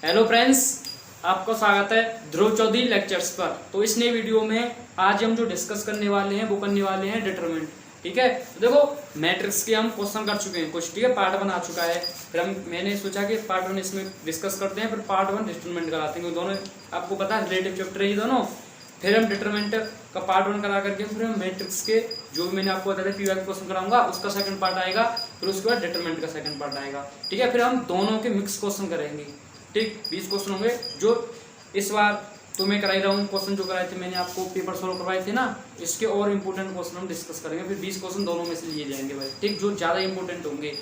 Hello friends, आपका स्वागत है ध्रुव चौधरी लेक्चर्स पर। तो इस नई वीडियो में आज हम जो डिस्कस करने वाले हैं वो करने वाले हैं डिटरमिनेंट। ठीक है, तो देखो मैट्रिक्स के हम क्वेश्चन कर चुके हैं कुछ। ठीक है, पार्ट 1 आ चुका है। फिर मैंने सोचा कि पार्ट 1 इसमें डिस्कस करते हैं, फिर पार्ट 1 डिटरमिनेंट कराते हैं, दोनों आपको पता है रिलेटिव चैप्टर है ये दोनों। फिर हम डिटरमिनेंट का पार्ट 1 करा करके फिर हम मैट्रिक्स के जो भी मैंने आपको बताया था पीवाई क्वेश्चन कराऊंगा उसका सेकंड पार्ट आएगा, फिर उसके बाद डिटरमिनेंट का सेकंड पार्ट आएगा। ठीक है, फिर हम दोनों के मिक्स क्वेश्चन करेंगे। ठीक, 20 क्वेश्चन होंगे जो इस बार तो मैं कराई रहा हूँ। क्वेश्चन जो कराए थे मैंने आपको पेपर सोल्व करवाए थे ना, इसके और इम्पोर्टेंट क्वेश्चन हम डिस्कस करेंगे। फिर 20 क्वेश्चन दोनों में से लिए जाएंगे भाई। ठीक, जो ज़्यादा इंपॉर्टेंट होंगे।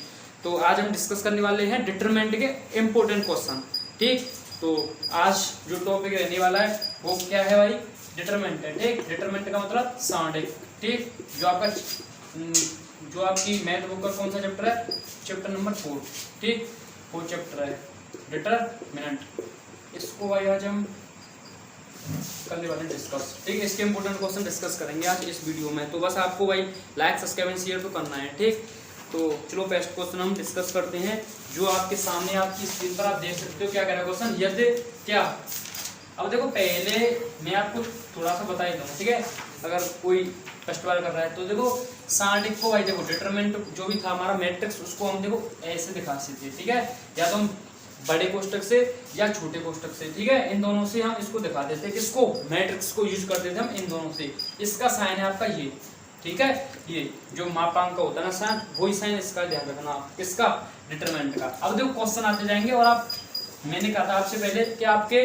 तो आज हम डिस्कस करने वाले हैं डिटरमिनेंट के इम्पोर्टेंट क्वेश्चन। ठीक, तो आज जो टॉपिक रहने वाला है वो क्या है भाई? डिटरमिनेंट है। ठीक, डिटरमिनेंट का मतलब सांडिक। ठीक, जो आपकी मैथ बुक का कौन सा चैप्टर है? Chapter number 4। ठीक, वो चैप्टर है डिटरमिनेंट। इसको भाई आज हम करने वाले डिस्कस। ठीक, इसके इंपोर्टेंट क्वेश्चन डिस्कस करेंगे आज इस वीडियो में। तो बस आपको भाई लाइक सब्सक्राइब एंड शेयर तो करना है। ठीक, तो चलो फर्स्ट क्वेश्चन हम डिस्कस करते हैं जो आपके सामने आपकी स्क्रीन पर आप देख सकते हो। क्या कह रहा है क्वेश्चन? यदि क्या, अब देखो पहले मैं आपको थोड़ा सा बता देता हूँ। ठीक है, अगर कोई फर्स्ट बार कर रहा है तो देखो सांडिक को भाई देखो डिटरमिनेंट जो भी था हमारा मैट्रिक्स उसको हम देखो ऐसे दिखा सकते हैं। ठीक है, या तो हम बड़े कोष्टक से या छोटे कोष्टक से। ठीक है, इन दोनों से हम इसको दिखा देते हैं। किसको? मैट्रिक्स को यूज करते थे हम इन दोनों से। इसका साइन है आपका ये। ठीक है, ये जो मापांक का होता है ना साइन, वही साइन इसका ध्यान रखना। किसका? डिटरमिनेंट का। अब देखो क्वेश्चन आते जाएंगे और आप, मैंने कहा था आपसे पहले कि आपके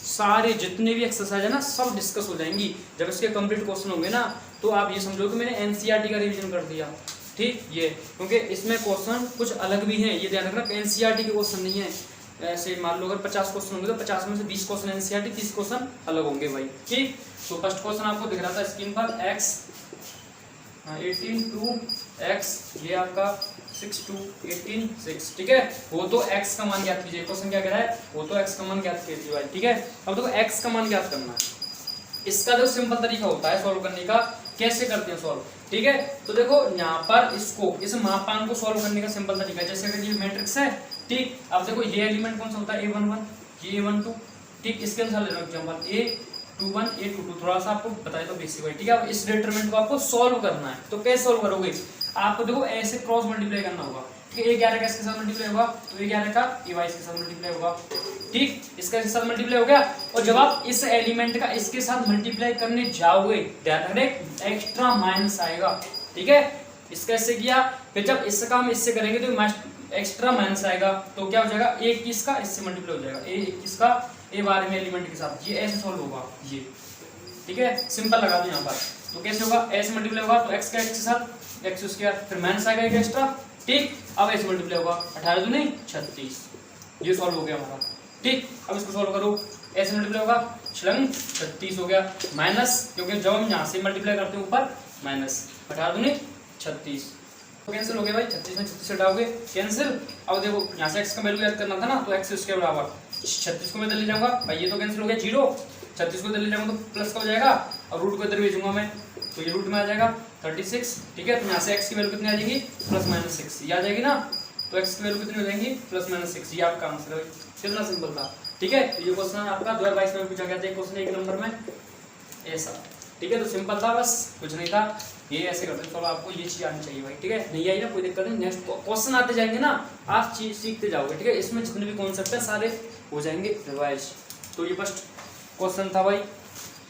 सारे जितने भी एक्सरसाइज है ना सब डिस्कस हो जाएंगी। जब इसके कंप्लीट क्वेश्चन होंगे ना तो आप ये समझो कि मैंने एनसीईआरटी का रिवीजन कर दिया। ठीक, ये क्योंकि इसमें क्वेश्चन कुछ अलग भी हैं, ये ध्यान रखना। एनसीईआरटी के क्वेश्चन नहीं है। ऐसे मान लो अगर 50 क्वेश्चन होंगे तो 50 में से 20 क्वेश्चन एनसीईआरटी, 30 क्वेश्चन अलग होंगे भाई। ठीक, तो फर्स्ट क्वेश्चन आपको दिख रहा था स्क्रीन पर x 18 2 x, ये आपका 6 2 18 6। ठीक है, वो तो x का मान ज्ञात कीजिए। क्वेश्चन क्या कह रहा है? वो तो x का मान ज्ञात कीजिए भाई। ठीक है, अब देखो x का मान ज्ञात करना है। इसका जो सिंपल तरीका होता है सॉल्व करने का, कैसे करते हैं सॉल्व? ठीक है, तो देखो यहाँ पर इसको इस मापांक को सॉल्व करने का सिंपल तरीका है। जैसे अगर ये मैट्रिक्स है, ठीक, अब देखो ये एलिमेंट कौन सा होता है? a11, ये a12। ठीक, इसके अनुसार ले लो एग्जांपल a21 a22। थोड़ा सा आपको बताया तो बेसिक है। ठीक है, अब इस डिटरमिनेंट को आपको सॉल्व करना है। तो कैसे सॉल्व करोगे? आपको देखो ऐसे क्रॉस मल्टीप्लाई करना होगा। ठीक है, a11 का इसके साथ मल्टीप्लाई होगा तो a11 का a22 के साथ मल्टीप्लाई होगा। ठीक, इसका इसके साथ मल्टीप्लाई हो गया। और जब आप इस एलिमेंट का इसके साथ मल्टीप्लाई करने जाओगे ध्यान रखना एक्स्ट्रा माइनस आएगा। ठीक है, इसका इससे किया, फिर जब इसका हम इससे करेंगे तो एक्स्ट्रा माइनस आएगा। तो क्या हो जाएगा? a21 का इससे मल्टीप्लाई हो जाएगा a21 का a12 में एलिमेंट के साथ। ये ऐसे सॉल्व होगा ये। ठीक है, सिंपल लगा दो यहाँ पर। तो कैसे होगा? ऐसे मल्टीप्लाई होगा तो x का x के साथ x उसके बाद फिर माइनस आएगा एक एक्स्ट्रा। ठीक, अब ऐसे मल्टीप्लाई होगा 18 दूनी 36। ये सॉल्व हो गया हमारा। ठीक, अब इसको सॉल्व करो। ऐसे मल्टीप्लाई होगा 36 हो गया माइनस, क्योंकि जब हम यहाँ से मल्टीप्लाई करते हैं ऊपर माइनस 18 दूनी 36। तो कैंसिल हो गया भाई, 36 में 36 हटाओगे कैंसिल। अब देखो यहाँ से x का वैल्यू याद करना था ना, तो x उसके बराबर 36 को मैं इधर ले जाऊंगा भाई, ये तो कैंसिल हो गया 0। 36 को इधर ले जाऊंगा तो प्लस का हो जाएगा और रूट को इधर भेजूंगा मैं तो ये रूट में आ जाएगा 36। ठीक है, तो यहाँ से x की वैल्यू कितनी आ जाएगी? +-6 ये आ जाएगी ना। तो x की वैल्यू कितनी हो जाएगी? +-6। ये आपका आंसर है। कितना सिंपल था। ठीक है, तो ये क्वेश्चन आपका 2022 में पूछा गया था क्वेश्चन 1 नंबर में ऐसा। ठीक है, तो सिंपल था, बस कुछ नहीं था। ये ऐसे करते तो आपको ये चीज आनी चाहिए भाई। ठीक है, नहीं आई ना कोई दिक्कत नहीं, नेक्स्ट क्वेश्चन आते जाएंगे ना आप चीज सीखते जाओगे। ठीक है, इसमें जितने भी कॉन्सेप्ट है सारे हो जाएंगे रिवाइज। तो ये फर्स्ट क्वेश्चन था भाई।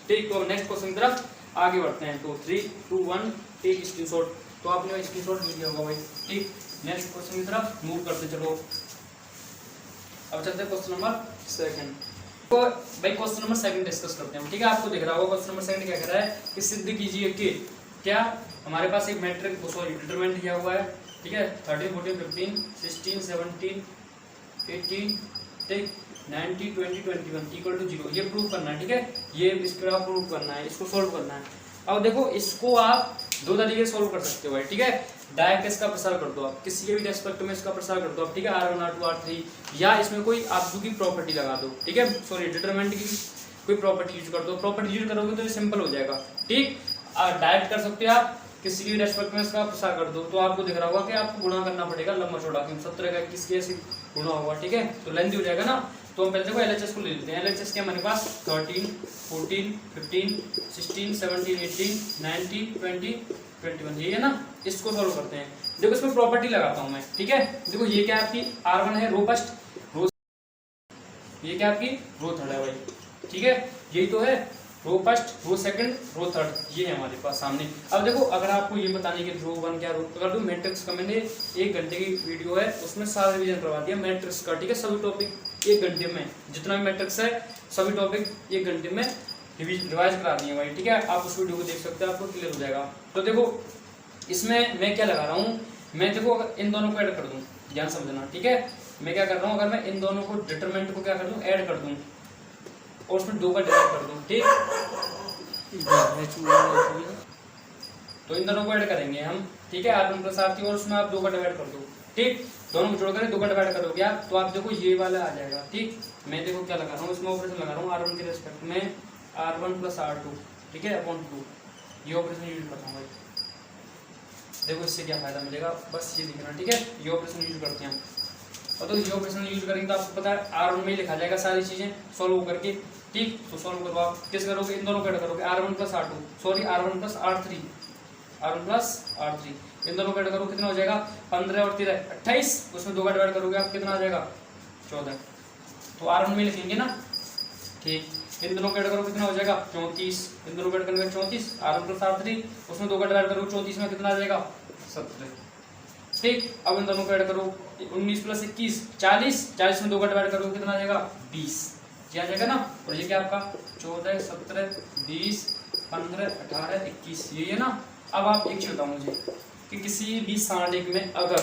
ठीक, तो नेक्स्ट क्वेश्चन की तरफ आगे बढ़ते हैं। तो 3 2 1 टेक स्क्रीनशॉट। तो आपने स्क्रीनशॉट ले लिया होगा भाई। ठीक, नेक्स्ट क्वेश्चन की तरफ मूव करते चलो। अब चलते हैं क्वेश्चन नंबर 2। तो भाई क्वेश्चन नंबर 2 डिस्कस करते हैं। ठीक है, आपको दिख रहा होगा क्वेश्चन नंबर 2 क्या कह रहा है कि सिद्ध कीजिए कि क्या हमारे पास एक मैट्रिक्स सॉरी डिटरमिनेंट दिया हुआ है। ठीक है, 13 14 15 16 17 18 ठीक 90 20 21 इक्वल टू 0। ये प्रूव करना है। ठीक है, ये इसका प्रूव करना है, इसको सोल्व करना है। अब देखो इसको आप दो तरीके से सोल्व कर सकते हो भाई। ठीक है, डायरेक्ट इसका प्रसार कर दो आप, किसी के भी रेस्पेक्ट में इसका प्रसार कर दो आप। ठीक है, R1 R2 R3, या इसमें कोई आब्जू की प्रॉपर्टी लगा दो। ठीक है, सॉरी डिटरमिनेंट की कोई प्रॉपर्टी यूज कर दो। प्रॉपर्टी यूज करोगे तो ये सिंपल हो जाएगा। ठीक, डायरेक्ट कर सकते हो आप किसी की रेस्पेक्ट में इसका प्रसार कर दो तो आपको दिख रहा होगा कि आपको गुणा करना पड़ेगा लंबा चौड़ा, क्योंकि 17 का 21 के ऐसे गुणा होगा, ठीक है, तो लेंथी हो जाएगा ना। तो हम पहले देखो एलएचएस को ले लेते हैं। एलएचएस क्या हमारे पास 13, 14, 15, 16, 17, 18, 19, 20, 21, ये है ना। इसको सॉल्व करते हैं। देखो इसमें प्रॉपर्टी लगाता हूं मैं, ठीक है। देखो ये क्या आपकी R1 है, रो फर्स्ट, रो, ये क्या आपकी रो थर्ड है भाई, ठीक है, यही तो है, row first, row second, row third, ये है हमारे पास सामने। अब देखो अगर आपको ये बताने की रो वन क्या रो, अगर तो मैट्रिक्स का मैंने 1 घंटे की वीडियो है उसमें सारा रिवीजन करवा दिया मैट्रिक्स का, ठीक है, सभी टॉपिक 1 घंटे में, जितना भी मैट्रिक्स है सभी टॉपिक 1 घंटे में रिवाइज करा दिए भाई, ठीक है। आप उस वीडियो को देख सकते हैं, आपको क्लियर हो जाएगा। तो देखो इसमें मैं क्या लगा रहा हूँ, मैं देखो अगर इन दोनों को ऐड कर दूं, ध्यान समझना, ठीक है, मैं क्या कर रहा हूँ, अगर मैं इन दोनों को डिटरमिनेंट को क्या कर दूं, ऐड कर दूं और उसमें 2 का डिवाइड कर दूं, ठीक, तो इन दोनों को ऐड करेंगे हम, ठीक है, R1 प्लस R3 और उसमें आप 2 का डिवाइड कर दो, ठीक, दोनों को जोड़कर 2 का डिवाइड करोगे आप, तो आप देखो ये वाला आ जाएगा, ठीक। मैं देखो क्या लगा रहा हूँ, इसमें ऑपरेशन लगा रहा हूँ R1 के रेस्पेक्ट में R1 प्लस R2, ठीक है, अपॉन 2, ये ऑपरेशन यूज करता हूँ भाई। देखो इससे क्या फायदा मिलेगा, बस ये दिखना, ठीक है, ये ऑपरेशन यूज करते हैं हम। और तो ये ऑपरेशन यूज करेंगे तो आपको पता है R1 में ही लिखा जाएगा सारी चीजें सॉल्व करके, ठीक। तो सॉल्व करो आप, किस करोगे, इन दोनों को ऐड करोगे, R1 plus R2, sorry R1 plus R3, R1 plus R3, इन दोनों को ऐड करो, कितना हो जाएगा, 15 और 13 28, उसमें 2 का डिवाइड करोगे आप, कितना आ जाएगा 14, तो R1 में लिखेंगे ना, ठीक। इन दोनों को ऐड करो, कितना हो जाएगा 34, इन दोनों को ऐड करेंगे 34, R1 प्लस R3, उसमें 2 का डिवाइड करो 34 में कितना आ जाएगा 17, ठीक। अब इन दोनों को ऐड करो, 19 प्लस 21 40, 40 में 2 का डिवाइड करो, कितना आ जाएगा 20, ये आ जाएगा ना। और ये क्या आपका 14, 17, 20, 15, 18, 21, ये है ना। अब आप एक चीज बताओ मुझे कि किसी भी सारणिक में अगर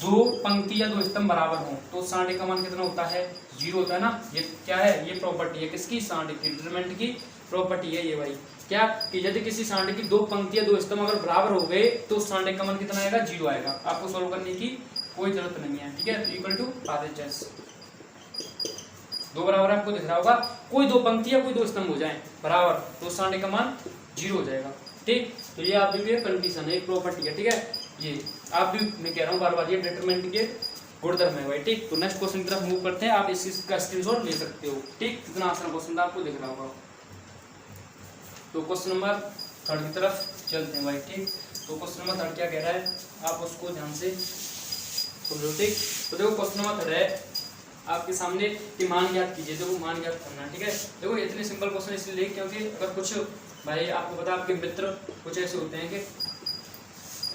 2 पंक्ति या 2 स्तंभ बराबर हो तो सारणिक का मान कितना होता है, 0 होता है ना। ये क्या है, ये प्रॉपर्टी है किसकी, सारणिक की, डिटरमिनेंट की प्रॉपर्टी है ये भाई, क्या कि यदि किसी सारणिक की 2 पंक्ति या 2 स्तंभ अगर बराबर हो गए तो सारणिक का मान कितना आएगा, 0 आएगा। आपको सॉल्व करने की कोई जरूरत नहीं है, ठीक है, इक्वल टू RHS, 2 बराबर आपको दिख रहा होगा, कोई 2 पंक्ति या कोई 2 स्तंभ हो जाए बराबर तो सारणिक का मान 0 हो जाएगा, ठीक। तो ये आप भी कंडीशन है, एक प्रॉपर्टी है, ठीक है, ये आप भी, मैं कह रहा हूँ बार बार, ये डिटरमिनेंट के गुणधर्म है भाई, ठीक। तो नेक्स्ट क्वेश्चन की तरफ मूव करते हैं, आप इसका स्क्रीनशॉट ले सकते हो, ठीक, कितना आसान क्वेश्चन था आपको दिख रहा होगा। तो क्वेश्चन नंबर 3 की तरफ चलते हैं भाई, ठीक। तो क्वेश्चन नंबर 3 क्या कह रहा है, आप उसको ध्यान से समझो, ठीक। तो देखो क्वेश्चन नंबर 3 है आपके सामने कि मान ज्ञात कीजिए, देखो मान ज्ञात करना, ठीक है। देखो इतने सिंपल क्वेश्चन इसलिए क्योंकि अगर कुछ भाई आपको पता आपके मित्र कुछ ऐसे होते हैं कि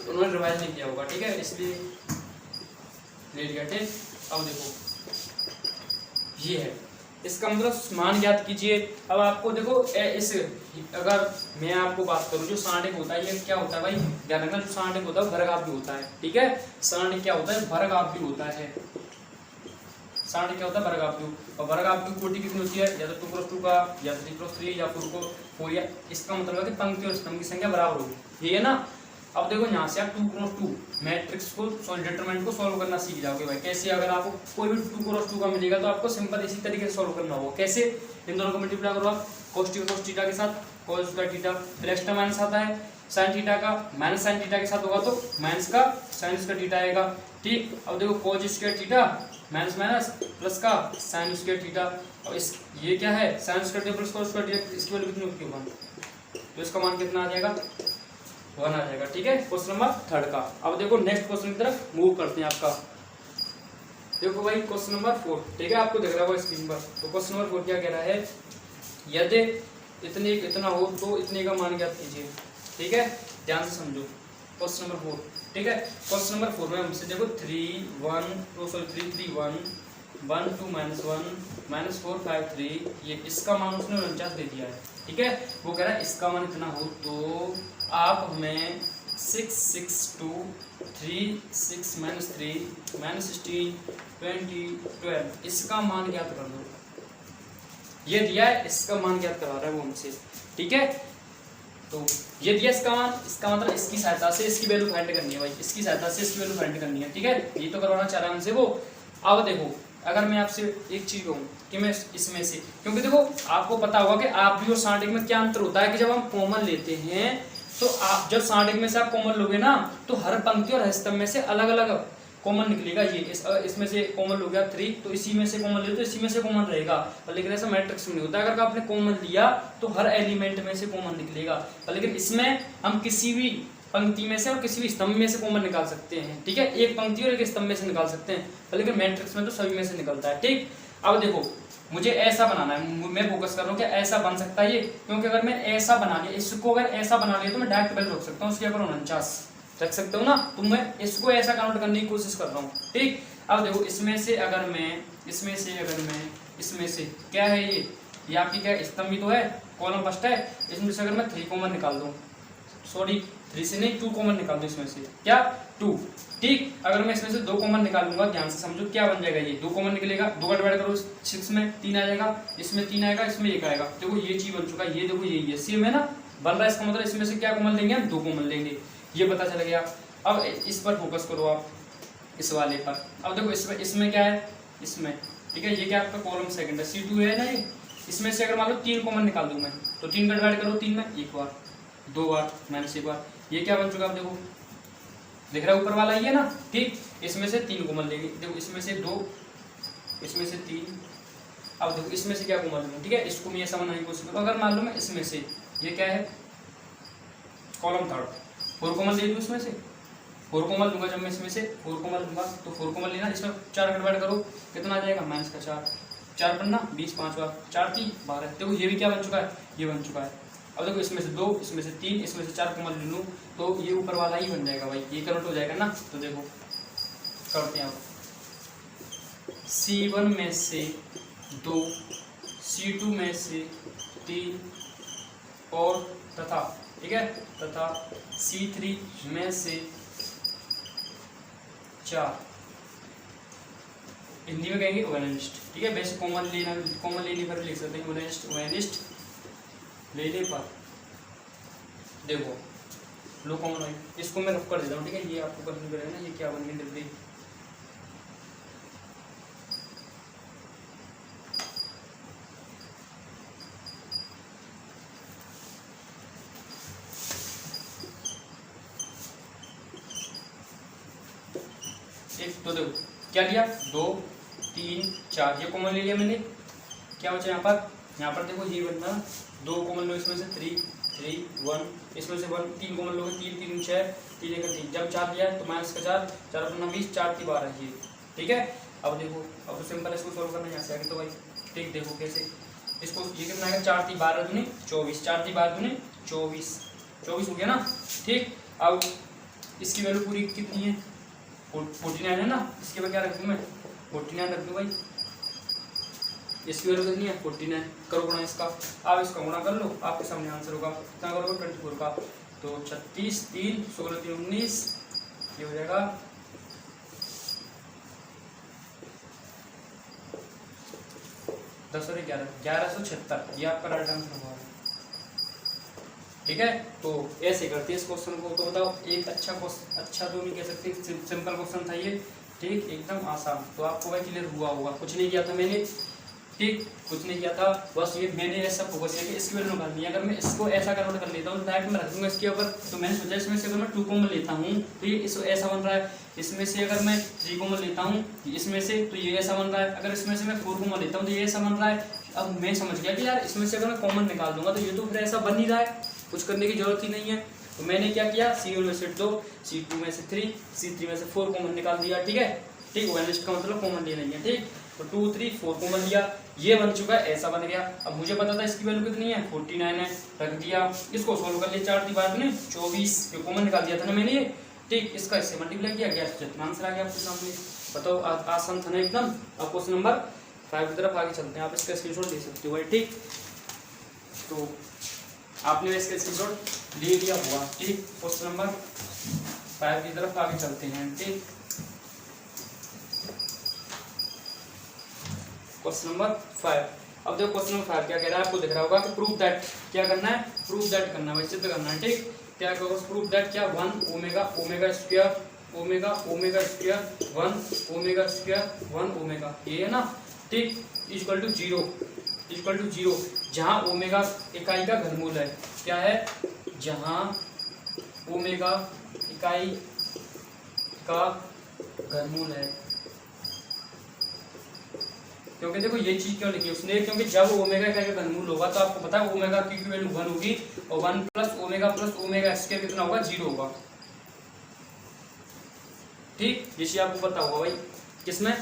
उन्होंने रिवाइज नहीं किया होगा, ठीक है, इसलिए ले लिया, ठीक। अब देखो ये है, इसका मतलब मान ज्ञात कीजिए। अब आपको देखो इस, अगर मैं आपको बात करूं, जो सारणिक होता है ये क्या होता है भाई, ध्यान रखना, जो सारणिक होता है वर्गापी होता है, ठीक है। सारणिक क्या होता है, वर्गापी होता है, सारणिक क्या होता है, वर्गापी। और वर्गापी की कोटि कितनी होती है, या तो 2x2 का, या 3x3, या 4x4, या इसका मतलब है कि पंक्ति और स्तंभ की संख्या बराबर होगी, ये है ना। अब देखो यहाँ से आप 2x2 मैट्रिक्स को, डिटरमिनेंट को सॉल्व करना सीख जाओगे भाई। कैसे, अगर आपको कोई भी 2x2 का मिलेगा तो आपको सिंपल इसी तरीके से सॉल्व करना होगा। कैसे, इन दोनों को मल्टीप्लाई करो आप, cos थीटा के साथ cos का थीटा, फिर एक्स्ट्रा माइनस आता है sin थीटा का, माइनस sin थीटा के साथ होगा तो माइनस का sin का थीटा आएगा, ठीक। अब देखो cos square theta minus minus plus का sin स्क्वायर थीटा, और इस ये क्या है sin square theta plus cos square theta, इसकी वैल्यू कितनी होती है 1, तो इसका मान कितना आ जाएगा 1 आ जाएगा, ठीक है। क्वेश्चन नंबर 3 का। अब देखो नेक्स्ट क्वेश्चन की तरफ मूव करते हैं आपका। देखो भाई क्वेश्चन नंबर 4, ठीक है, आपको दिख रहा होगा स्क्रीन पर। तो क्वेश्चन नंबर 4 क्या कह रहा है, यदि इतना हो तो इतने का मान ज्ञात कीजिए, ठीक है, ध्यान से समझो। क्वेश्चन नंबर 4, ठीक है, क्वेश्चन नंबर 4 में हमसे देखो 3 1 1 2 -1 -4 5 3, ये इसका मान उसने 49 दे दिया है, ठीक है। वो कह रहा है इसका मान इतना हो तो आप हमें 6 6 2 3 6 -3 -16 20 12 इसका मान ज्ञात कर दो। ये दिया है, इसका मान ज्ञात करा रहा है वो हमसे, ठीक है। तो ये दिया इसका मान, इसका मतलब इसकी सहायता से इसकी वैल्यू फाइंड करनी है भाई, इसकी सहायता से इसकी वैल्यू फाइंड करनी है, ठीक है। ये तो करवाना चाह रहा है हमसे वो। अब देखो अगर मैं आपसे एक चीज कहूँ कि मैं इसमें से, क्योंकि देखो आपको पता होगा कि आप भी और सारणिक में क्या अंतर होता है कि जब हम कॉमन लेते हैं तो आप जब स्टार्टिंग में से आप कॉमन लोगे ना तो हर पंक्ति और हर स्तंभ में से अलग अलग कॉमन निकलेगा। ये इसमें से कॉमन हो गया 3, तो इसी में से कॉमन ले तो इसी में से कॉमन रहेगा। पर लेकिन ऐसा मैट्रिक्स में नहीं होता, अगर आपने कॉमन लिया तो हर एलिमेंट में से कॉमन निकलेगा। पर लेकिन इसमें हम किसी भी पंक्ति में से और किसी भी स्तंभ में से कॉमन निकाल सकते हैं, ठीक है, एक पंक्ति और एक स्तंभ में से निकाल सकते हैं। पर लेकिन मैट्रिक्स में तो सभी में से निकलता है, ठीक। अब देखो मुझे ऐसा बनाना है, मैं फोकस कर रहा हूँ कि ऐसा बन सकता है ये, क्योंकि अगर मैं ऐसा बना लिया, इसको अगर ऐसा बना लिया तो मैं डायरेक्ट वैल्यू रख सकता हूँ, उसके ऊपर 49 रख सकता हूँ ना, तो मैं इसको ऐसा काउंट करने की कोशिश कर रहा हूँ, ठीक। अब देखो इसमें से अगर मैं इसमें से क्या है ये आपकी क्या स्तंभ भी तो है, कॉलम फर्स्ट है, इसमें से अगर मैं 3 कॉमन निकाल दूँ, सॉरी 3 से नहीं 2 कॉमन निकाल दूँ, इसमें से क्या 2, ठीक। अगर मैं इसमें से 2 कॉमन निकालूंगा, ध्यान से समझो क्या बन जाएगा, ये 2 कॉमन निकलेगा, 2 का डिवाइड करो 6 में 3 आ जाएगा, इसमें 3 आएगा, इसमें 1 आएगा, देखो ये चीज बन चुका है, ये देखो ये सेम है ना बन रहा है, इसका मतलब इसमें से क्या कॉमन लेंगे हम 2 कॉमन लेंगे, ये पता चल गया। अब इस पर फोकस करो आप, इस वाले पर। अब देखो इसमें क्या है, इसमें ठीक है, ये क्या आपका कॉलम सेकंड है, C2 है ना ये, इसमें से अगर मान लो 3 कॉमन निकाल दूं मैं, तो 3 का डिवाइड करो 3 में, 1 बार 2 बार -1 बार, ये क्या बन चुका आप देखो, दिख रहा है ऊपर वाला ये ना, ठीक। इसमें से 3 कॉमन लेंगे, देखो इसमें से 2, इसमें से 3, अब देखो इसमें से क्या कॉमन लूंगा, ठीक है, इसको मैं ऐसा बनाने की कोशिश करूँ। अगर मान लो मैं इसमें से ये क्या है कॉलम थर्ड, 4 कॉमन ले लूँ, इसमें से 4 कॉमन लूंगा, जब मैं इसमें से 4 कॉमन लूंगा तो 4 कॉमन लेना, इसमें 4 का डिवाइड करो कितना आ जाएगा -4, 4 पन्ना 20, 5 बार 4 3 12, देखो ये भी क्या बन चुका है, ये बन चुका है। अब देखो इसमें से 2, इसमें से 3, इसमें से 4 कॉमन ले लूँ तो ये ऊपर वाला ही बन जाएगा भाई, ये कन्वर्ट हो जाएगा ना। तो देखो करते हैं आप, C1 में से 2, C2 में से 3 और तथा, ठीक है, तथा C3 में से 4, हिंदी में कहेंगे ओवेनिस्ट, ठीक है, वैसे कॉमन लेने पर लिख सकते हैं ओवेनिस्ट लेने पर। देखो लो कॉमन है, इसको मैं रफ कर देता हूँ, ठीक है, ये आपको करनी पड़ेगा ना, ये क्या बन गई डिग्री, तो देखो क्या लिया 2 3 4, ये कॉमन ले लिया मैंने, क्या बचा यहाँ पर देखो ये बनना 2 कॉमन लो, इसमें से 3 3 1, इसमें से 1 3 कॉमन लोगे, 3 3 6 3 1 3, जब 4 लिया तो -4 4 अपना 20 4 3 12 ये, ठीक है। अब देखो अब तो सिंपल है, इसको सोल्व करना यहाँ से आगे, तो भाई ठीक देखो कैसे, इसको ये कितना आएगा 4 3 12 दूनी 24, 4 3 12 दूनी 24 हो गया ना, ठीक। अब इसकी वैल्यू पूरी कितनी है 49 है ना, इसके बाद क्या रख दूँ मैं 49 रख दूँ भाई, इसकी वैल्यू कितनी है 49, करो गुणा इसका, आप इसका गुणा कर लो, आपके सामने आंसर होगा, कितना करोगे 24 का, तो 36 3 16 3 19, ये हो जाएगा 10 और 1176, ये आपका राइट आंसर होगा, ठीक है। तो ऐसे करते हैं इस क्वेश्चन को, तो बताओ एक अच्छा तो नहीं कह सकते, सिंपल क्वेश्चन था ये, ठीक, एकदम आसान। तो आपको भाई क्लियर हुआ होगा, कुछ नहीं किया था मैंने, ठीक, कुछ नहीं किया था, बस ये मैंने ऐसा फोकस किया कि इसकी वैल्यू निकालनी है। अगर मैं इसको ऐसा कन्वर्ट कर लेता हूँ तो डायरेक्ट मैं रख दूंगा इसके ऊपर, तो मैंने सोचा इसमें से अगर मैं 2 कॉमन लेता हूँ तो ये इस ऐसा बन रहा है, इसमें से अगर मैं 3 कॉमन लेता हूँ इसमें से तो ये ऐसा बन रहा है, अगर इसमें से मैं 4 कॉमन लेता हूँ तो ये ऐसा बन रहा है। अब मैं समझ गया कि यार इसमें से अगर मैं कॉमन निकाल दूंगा तो ये तो फिर ऐसा बन ही रहा है, कुछ करने की जरूरत ही नहीं है। तो मैंने क्या किया, C1 में से 2, C2 में से 3, C3 में से 4 कॉमन निकाल दिया, ठीक है, ठीक, ओवेनिस्ट का मतलब कॉमन ले नहीं है, ठीक। तो 2 3 4 कॉमन लिया, ये बन चुका है, ऐसा बन गया। अब मुझे पता था इसकी वैल्यू कितनी है 49 है, रख दिया, इसको सोल्व कर लिया, 4 3 12 में 24, ये कॉमन निकाल दिया था ना मैंने, ठीक, इसका इससे मल्टीप्लाई किया गया, जितना आंसर आ गया आपके सामने। बताओ आसान था ना एकदम। अब क्वेश्चन नंबर 5 की तरफ आगे चलते हैं, आप इसका स्क्रीनशॉट ले सकते हो भाई, ठीक। तो आपने इसका स्क्रीनशॉट ले लिया हुआ, ठीक। क्वेश्चन नंबर 5 की तरफ आगे चलते हैं, ठीक। क्वेश्चन नंबर 5, अब देखो क्वेश्चन नंबर 5 क्या कह रहा है, आपको दिख रहा होगा कि प्रूव दैट, क्या करना है, प्रूव दैट करना है, सिद्ध करना है, ठीक। क्या कहोगे प्रूव दैट, क्या 1 omega omega square omega omega square 1 omega square 1 omega, ये है ना, ठीक, इक्वल टू 0, जहां ओमेगा इकाई का घनमूल है, क्या है, जहां ओमेगा इकाई का घनमूल है। क्योंकि देखो ये चीज क्यों लिखी उसने, क्योंकि जब ओमेगा इकाई का घनमूल होगा तो आपको पता है ओमेगा की वैल्यू 1 होगी और 1 प्लस ओमेगा स्क्वायर कितना होगा, 0 होगा। ठीक, ये चीज आपको पता होगा भाई किसमें,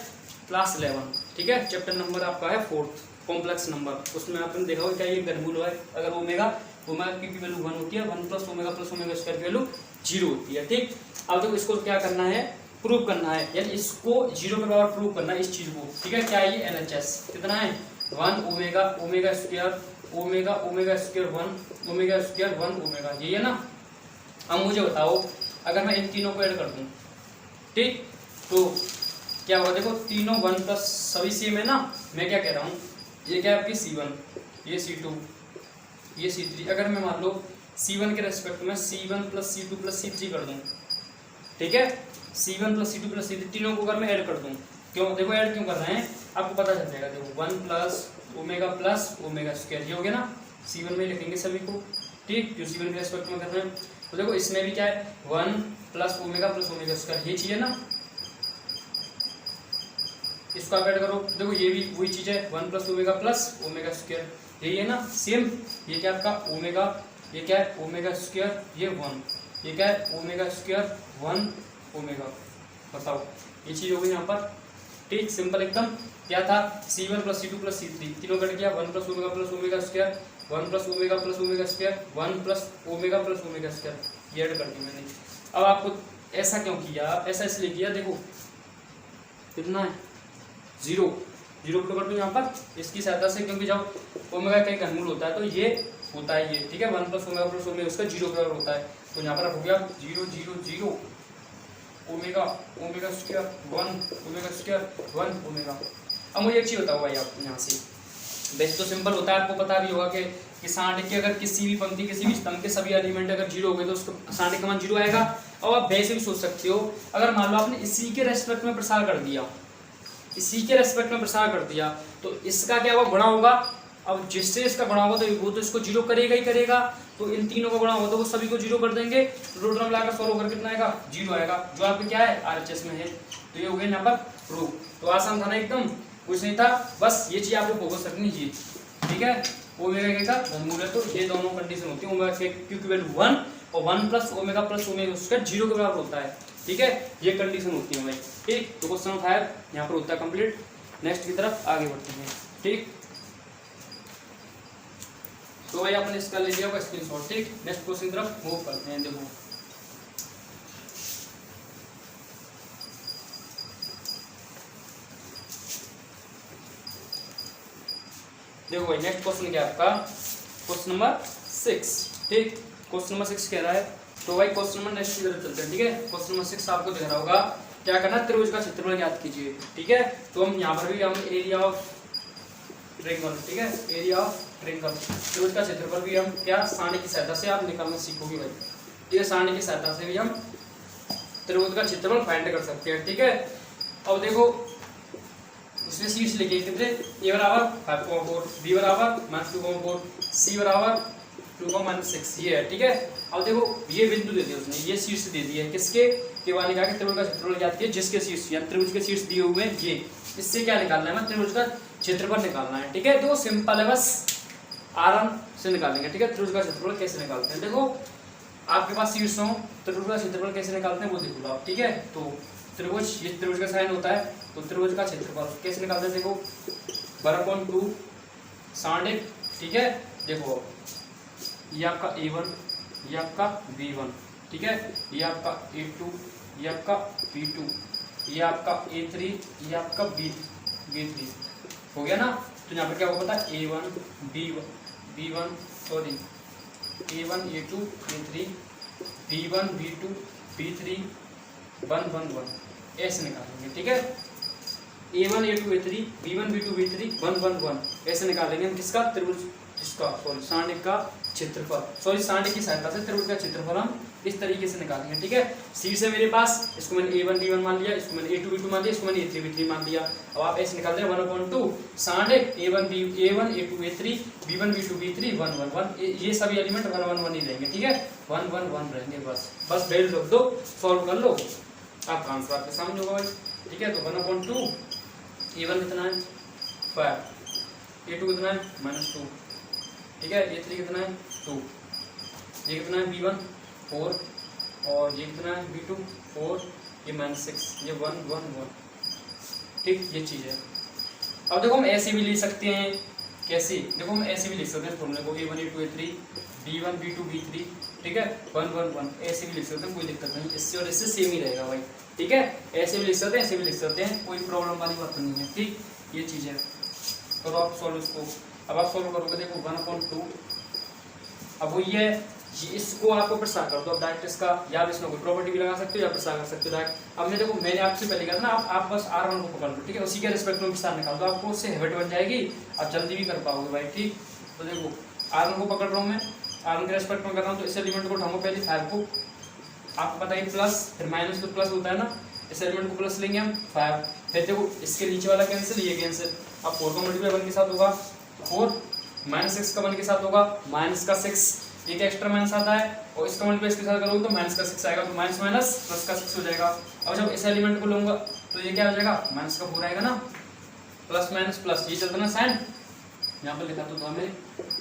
क्लास 11, ठीक है। चैप्टर नंबर आपका है 4 कॉम्प्लेक्स नंबर, उसमें आपने देखा होगा क्या ये घनमूल है, अगर ओमेगा की वैल्यू 1 होती है, 1 प्लस ओमेगा स्क्वायर की वैल्यू 0 होती है। ठीक, अब देखो इसको क्या करना है, प्रूव करना है, यानी इसको 0 के बराबर प्रूव करना है इस चीज को, ठीक है। क्या है ये LHS कितना है, 1 ओमेगा स्क्वायर 1 ओमेगा, ये है ना। अब मुझे बताओ अगर मैं इन तीनों को ऐड कर दूं, ठीक, तो क्या होगा, देखो तीनों 1 प्लस सभी सेम है ना। मैं क्या कह रहा हूँ, ये क्या है आपकी C1, ये C2, ये C3, अगर मैं मान लो C1 के रेस्पेक्ट में C1 plus C2 plus C3 कर दूं, ठीक है, C1 plus C2 plus C3 तीनों को अगर मैं ऐड कर दूं, क्यों, देखो ऐड क्यों कर रहे हैं आपको पता चल जाएगा। देखो 1 प्लस ओमेगा स्क्वायर, ये हो गया ना, C1 में लिखेंगे सभी को, ठीक, जो C1 के रेस्पेक्ट में कर रहे हैं। तो देखो इसमें भी क्या है, 1 प्लस ओमेगा स्क्वायर, ये चीज है ना, इसको आप ऐड करो, देखो ये भी वही चीज है, 1 प्लस ओमेगा स्क्वायर, यही है ना सेम। ये क्या आपका ओमेगा, ये क्या है ओमेगा स्क्वायर, ये 1, ये क्या है ओमेगा स्क्वायर 1 ओमेगा, बताओ ये चीज हो गई यहाँ पर। ठीक, सिंपल एकदम। क्या था, C1 plus C2 plus C3 तीनों कट गया, 1 plus omega square 1 plus omega square 1 plus omega square, ये ऐड कर दी मैंने। अब आपको ऐसा क्यों किया, ऐसा इसलिए किया, देखो कितना है 0 प्लस कर दूं यहाँ पर इसकी सहायता से, क्योंकि जब ओमेगा का घनमूल होता है तो ये होता है ये, ठीक है, 1 प्लस ओमेगा उसका 0 के बराबर होता है, तो यहाँ पर हो गया 0 ओमेगा स्क्वायर 1 ओमेगा। अब मुझे एक चीज बताओ भाई आप यहाँ से, वैसे तो सिंपल होता है, आपको पता भी होगा कि सांठे की अगर किसी भी पंक्ति किसी भी स्तंभ के सभी एलिमेंट अगर 0 हो गए तो उसका सांठे का मान 0 आएगा। और आप वैसे भी सोच सकते हो, अगर मान लो आपने इसी के रेस्पेक्ट में प्रसार कर दिया, इसी के रेस्पेक्ट में प्रसार कर दिया, तो इसका क्या होगा, गुणा होगा। अब जिससे इसका गुणा होगा तो वो तो इसको 0 करेगा ही करेगा, तो इन तीनों का गुणा होगा तो वो सभी को 0 कर देंगे, टोटल मिलाकर सॉल्व होकर कितना आएगा, 0 आएगा, जो आपके क्या है RHS में है। तो ये हो गया यहाँ पर प्रूफ। तो आसान था ना एकदम, कुछ नहीं था, बस ये चीज आपको फोकस रखनी चाहिए, ठीक है। ओमेगा का घनमूल है तो ये दोनों कंडीशन होती है, ओमेगा की वैल्यू 1 और 1 प्लस ओमेगा उसका 0 के बराबर होता है, ठीक है, ये कंडीशन होती है भाई। ठीक, तो क्वेश्चन उठाया यहाँ पर होता है कंप्लीट। नेक्स्ट की तरफ आगे बढ़ते हैं। ठीक, तो भाई आपने इसका ले लिया होगा स्क्रीनशॉट। ठीक, नेक्स्ट क्वेश्चन की तरफ मूव करते हैं। देखो भाई नेक्स्ट क्वेश्चन क्या है आपका, क्वेश्चन नंबर 6। ठीक, क्वेश्चन नंबर 6 कह रहा है, तो भाई क्वेश्चन नंबर नेक्स्ट की तरफ चलते हैं। ठीक है, क्वेश्चन नंबर 6 आपको दिख रहा होगा, क्या करना है, त्रिभुज का क्षेत्रफल ज्ञात कीजिए। ठीक है, तो हम यहाँ पर भी हम एरिया ऑफ ट्रायंगल, ठीक है, एरिया ऑफ ट्रायंगल, त्रिभुज का क्षेत्रफल भी हम क्या सारणी की सहायता से आप निकालना सीखोगे भाई। ठीक है, सारणी की सहायता से भी हम त्रिभुज का क्षेत्रफल फाइंड कर सकते हैं। ठीक है, अब देखो इसमें शीट्स लिखे कितने, a बराबर 5/4, b बराबर -2/4, c बराबर 2/6, ये है। ठीक है, अब देखो ये बिंदु दे दिए उसने, ये शीर्ष दे दिए किसके, केवल निकाल के त्रिभुज का क्षेत्रफल ज्ञात किया, जिसके शीर्ष या त्रिभुज के शीर्ष दिए हुए हैं, ये इससे क्या निकालना है, त्रिभुज का क्षेत्रफल निकालना है। ठीक है, देखो सिंपल है, बस आराम से निकालेंगे। ठीक है, त्रिभुज का क्षेत्रफल कैसे निकालते हैं, देखो आपके पास शीर्ष हो, त्रिभुज का क्षेत्रफल कैसे निकालते हैं वो देखो आप। ठीक है, तो त्रिभुज, ये त्रिभुज का साइन होता है, तो त्रिभुज का क्षेत्रफल कैसे निकालते हैं, देखो 12/2 साढ़े। ठीक है, देखो ये आपका A1, ये आपका B1, ठीक है, ये आपका A2, ये आपका B2, ये आपका A3, ये आपका B3 हो गया ना। तो यहाँ पर क्या होगा पता है, A1 B1 sorry A1 A2 A3 B1 B2 B3 1 1 1 ऐसे निकालेंगे। ठीक है, A1 A2 A3 B1 B2 B3 1 1 1 ऐसे निकालेंगे हम किसका, त्रिभुज, जिसका सॉरी सारणी का क्षेत्रफल, सॉरी सारणी की सहायता से त्रिभुज का क्षेत्रफल हम इस तरीके से निकालेंगे। ठीक है, शीर्ष है मेरे पास, इसको मैंने A1 B1 मान लिया, इसको मैंने A2 B2 मान लिया, इसको मैंने A3 B3 मान लिया। अब आप ऐसे निकालते हैं 1/2 साढ़े A1 A2 A3 B1 B2 B3 1 1 1, ये सभी एलिमेंट 1 1 1 ही रहेंगे। ठीक है, 1 1 1 रहेंगे बस वैल्यू रख दो, सॉल्व कर लो, आपका आंसर आपके सामने होगा भाई। ठीक है, तो 1/2 A1 कितना है 5, A2 कितना है -2, ठीक है, A3 कितना है 2, ये कितना है B1 4, और ये कितना है B2 4, ये -6, ये 1 1 1। ठीक, ये चीज़ है। अब देखो हम ऐसे भी लिख सकते हैं, कैसे, देखो हम ऐसे भी लिख सकते हैं फॉर्मूले को A1 A2 A3 B1 B2 B3, ठीक है, 1 1 1 ऐसे भी लिख सकते हैं, कोई दिक्कत नहीं, इससे और इससे सेम ही रहेगा भाई। ठीक है, ऐसे भी लिख सकते हैं, ऐसे भी लिख सकते हैं, कोई प्रॉब्लम वाली बात नहीं है। ठीक, ये चीज़ है। करो आप सॉल्व इसको, अब आप सॉल्व करोगे, देखो 1/2, अब वो ये इसको आपको प्रसार कर दो, अब डायरेक्ट इसका, या आप इसमें कोई प्रॉपर्टी भी लगा सकते हो या प्रसार कर सकते हो डायरेक्ट। अब मैं देखो मैंने आपसे पहले कहा ना, आप बस R1 को पकड़ लो, ठीक है, उसी के रिस्पेक्ट में प्रसार निकाल दो, आपको उससे हैबिट बन जाएगी, आप जल्दी भी कर पाओगे भाई। ठीक, तो देखो R1 को पकड़ रहा हूँ मैं, R1 के रिस्पेक्ट में कर रहा हूँ, तो इस एलिमेंट को उठाऊंगा पहले 5 को, आपको पता है प्लस फिर माइनस तो प्लस होता है ना, इस एलिमेंट को प्लस लेंगे हम 5, फिर देखो इसके नीचे वाला कैंसिल, ये कैंसिल, अब 4 का मल्टीप्लाई 1 के साथ होगा 4, -6 का 1 के साथ होगा -6, एक एक्स्ट्रा माइनस आता है, और इसका मल्टीप्लाई इसके साथ करोगे तो -6 आएगा, तो माइनस माइनस प्लस का 6 हो जाएगा। अब जब इस एलिमेंट को लूंगा तो ये क्या हो जाएगा, माइनस का 4 आएगा ना, प्लस माइनस प्लस, ये चलता ना साइन, यहाँ पर लिखा तो हमें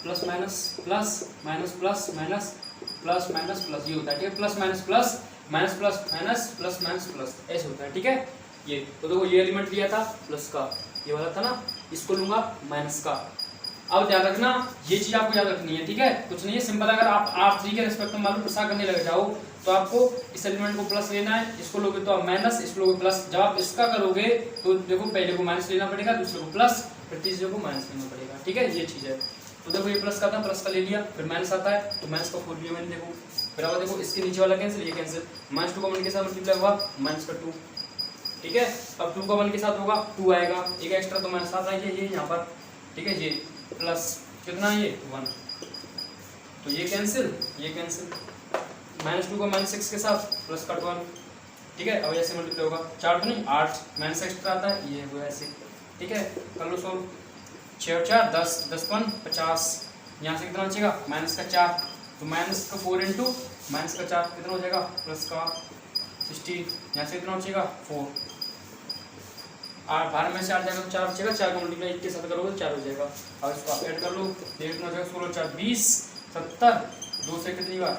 plus minus plus minus plus minus plus minus plus, ये होता है। ठीक है, plus minus plus minus plus minus plus minus plus, ऐसे होता है। ठीक है, ये तो देखो ये एलिमेंट लिया था प्लस का, ये वाला था ना, इसको लूंगा माइनस का। अब ध्यान रखना, ये चीज आपको याद रखनी है। ठीक है, कुछ नहीं है, सिंपल। अगर आप R3 के रिस्पेक्ट में मान लो प्रसार करने लग जाओ, तो आपको इस एलिमेंट को प्लस लेना है, इसको लोगे तो आप माइनस, इसको लोगे प्लस। जब आप इसका करोगे तो देखो पहले को माइनस लेना पड़ेगा, दूसरे को प्लस, फिर तीसरे को माइनस लेना पड़ेगा। ठीक है, ये चीज है। तो देखो ये प्लस का था, प्लस का ले लिया, फिर माइनस आता है तो माइनस का 4 लिया मैंने, देखो फिर अब देखो इसके नीचे वाला कैंसिल, ये कैंसिल, -2 का 1 के साथ मल्टीप्लाई हुआ -2। ठीक है, अब 2 का 1 के साथ होगा 2 आएगा, एक एक्स्ट्रा तो माइनस आता है, ये यहाँ पर। ठीक है, ये प्लस कितना है, ये 1, तो ये कैंसिल, ये कैंसिल, -2 का -6 के साथ प्लस का 1। ठीक है, अब ऐसे मल्टीप्लाई होगा, 4 तो नहीं 8, माइनस एक्स्ट्रा आता है, ये वो ऐसे। ठीक है, कर लो सॉल्व, 6 और 4 10, 10 1 50, यहाँ से कितना बचेगा माइनस का 4, तो माइनस का 4 इंटू माइनस का 4 कितना हो जाएगा, प्लस का 16, यहाँ से कितना बचेगा 4, 8 12 में से 8 जाएगा तो 4 बचेगा, 4 का मल्टीप्लाई 1 के साथ करोगे तो 4 हो जाएगा। अब इसको आप ऐड कर लो, कितना हो जाएगा 16 4 20 70, 2 से कितनी बार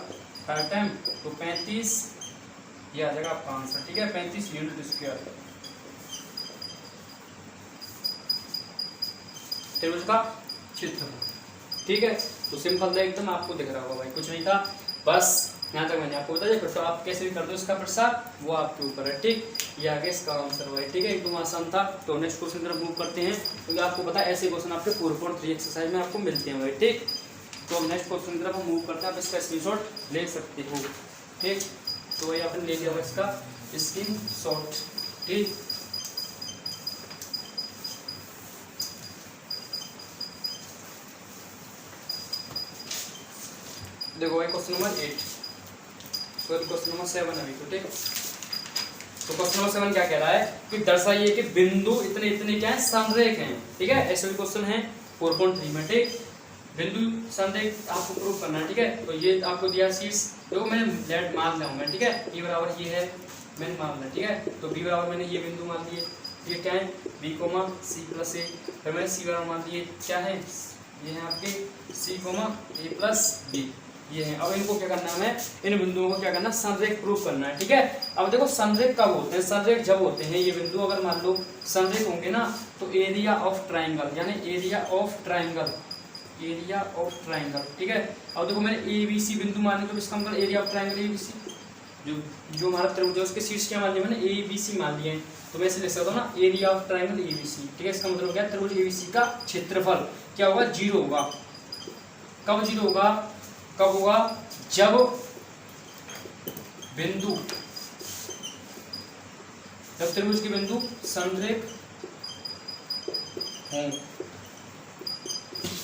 5 टाइम, तो 35, ये आ जाएगा आपका आंसर। ठीक है, 35 यूनिट स्क्वायर त्रिभुज का क्षेत्रफल। ठीक है, तो सिंपल था एकदम, आपको दिख रहा होगा भाई, कुछ नहीं था, बस यहाँ तक मैंने आपको बताया। फिर तो आप कैसे भी कर दो इसका प्रसार, वो आपके ऊपर है। ठीक, ये आगे इसका आंसर भाई। ठीक है, एकदम आसान था। तो नेक्स्ट क्वेश्चन की तरफ मूव करते हैं, क्योंकि आपको पता है ऐसे क्वेश्चन आपके 4.3 एक्सरसाइज में आपको मिलते हैं भाई। ठीक, तो नेक्स्ट क्वेश्चन की तरफ हम मूव करते हैं, आप इसका स्क्रीनशॉट ले सकते हो। ठीक, तो वही आपने ले लिया इसका स्क्रीनशॉट। ठीक, देखो भाई question number 8, sorry question number 7 अभी तो। ठीक, तो क्वेश्चन नंबर 7 क्या कह रहा है कि दर्शाइए कि बिंदु इतने इतने क्या है, समरेख हैं। ठीक है, ऐसे भी क्वेश्चन है 4.3 में। ठीक, बिंदु समरेख आपको प्रूव करना है। ठीक है, तो ये आपको दिया शीट्स, देखो मैंने लेट मान लिया हूं मैं। ठीक है, e बराबर ये है, मैंने मान लिया। ठीक है, तो b बराबर मैंने ये बिंदु मान लिए, ये क्या है b, c प्लस a, फिर मैंने c बराबर मान लिए क्या है, ये है आपके c, a प्लस b, ये है। अब इनको क्या करना है, हमें इन बिंदुओं को क्या करना है, संरेख प्रूफ करना है। ठीक है, अब देखो संरेख कब होते हैं, संरेख जब होते हैं ये बिंदु, अगर मान लो संरेख होंगे ना, तो एरिया ऑफ ट्राइंगल, यानी area of triangle, area of triangle. ठीक है, अब देखो मैंने ए बी सी बिंदु माने, तो इसका मतलब area of triangle A B C, जो हमारा त्रिभुज है उसके शीर्ष क्या मान लिया मैंने, ए बी सी मान लिए, तो मैं ऐसे लिख सकता हूँ ना, area of triangle A B C. ठीक है, इसका मतलब क्या है, त्रिभुज ए बी सी का क्षेत्रफल क्या होगा, 0 होगा। कब 0 होगा, कब होगा, जब बिंदु, जब त्रिभुज के बिंदु संरेख हों,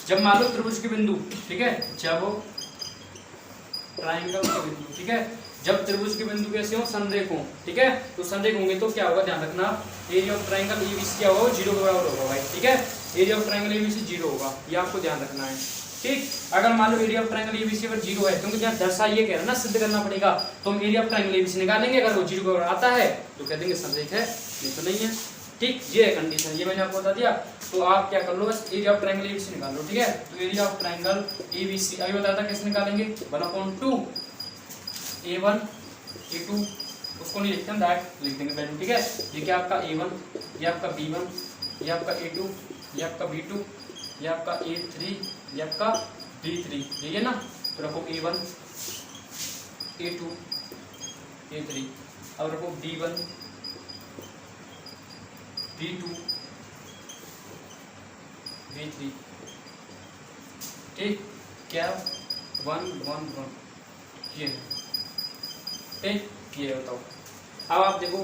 जब मान लो त्रिभुज के बिंदु, ठीक है, जब ट्राइंगल के बिंदु, ठीक है, जब त्रिभुज के बिंदु कैसे हो, संरेख हो। ठीक है, तो संरेख होंगे तो क्या होगा, ध्यान रखना, एरिया ऑफ ट्राइंगल एबीसी क्या होगा, 0 के बराबर होगा भाई। ठीक है, एरिया ऑफ ट्राइंगल एबीसी 0 होगा, ये आपको ध्यान रखना है। ठीक। अगर मान लो एरिया ऑफ ट्रायंगल एबीसी अगर 0 है, क्योंकि जहाँ दर्शा ये कह रहा है ना सिद्ध करना पड़ेगा, तो हम एरिया ऑफ ट्रायंगल एबीसी निकालेंगे। अगर वो 0 पर आता है तो कह देंगे संरेख है, ये तो नहीं है। ठीक, ये है कंडीशन, ये मैंने आपको बता दिया। तो आप क्या कर लो, बस एरिया ऑफ ट्रायंगल एबीसी निकाल लो। ठीक है, तो एरिया ऑफ ट्रायंगल एबीसी अभी बताया था कैसे निकालेंगे, 1/2 a1 a2, उसको नहीं लिखते हम, डायरेक्ट लिख देंगे वैल्यू। ठीक है, ये क्या आपका a1, ये आपका b1, ये आपका a2, ये आपका b2, ये आपका a3, ये आपका b3, ठीक है ना। तो रखो a1 a2 a3, अब रखो b1 b2 b3, ठीक, क्या 1 1 1, ये ठीक, ये बताओ। अब आप देखो,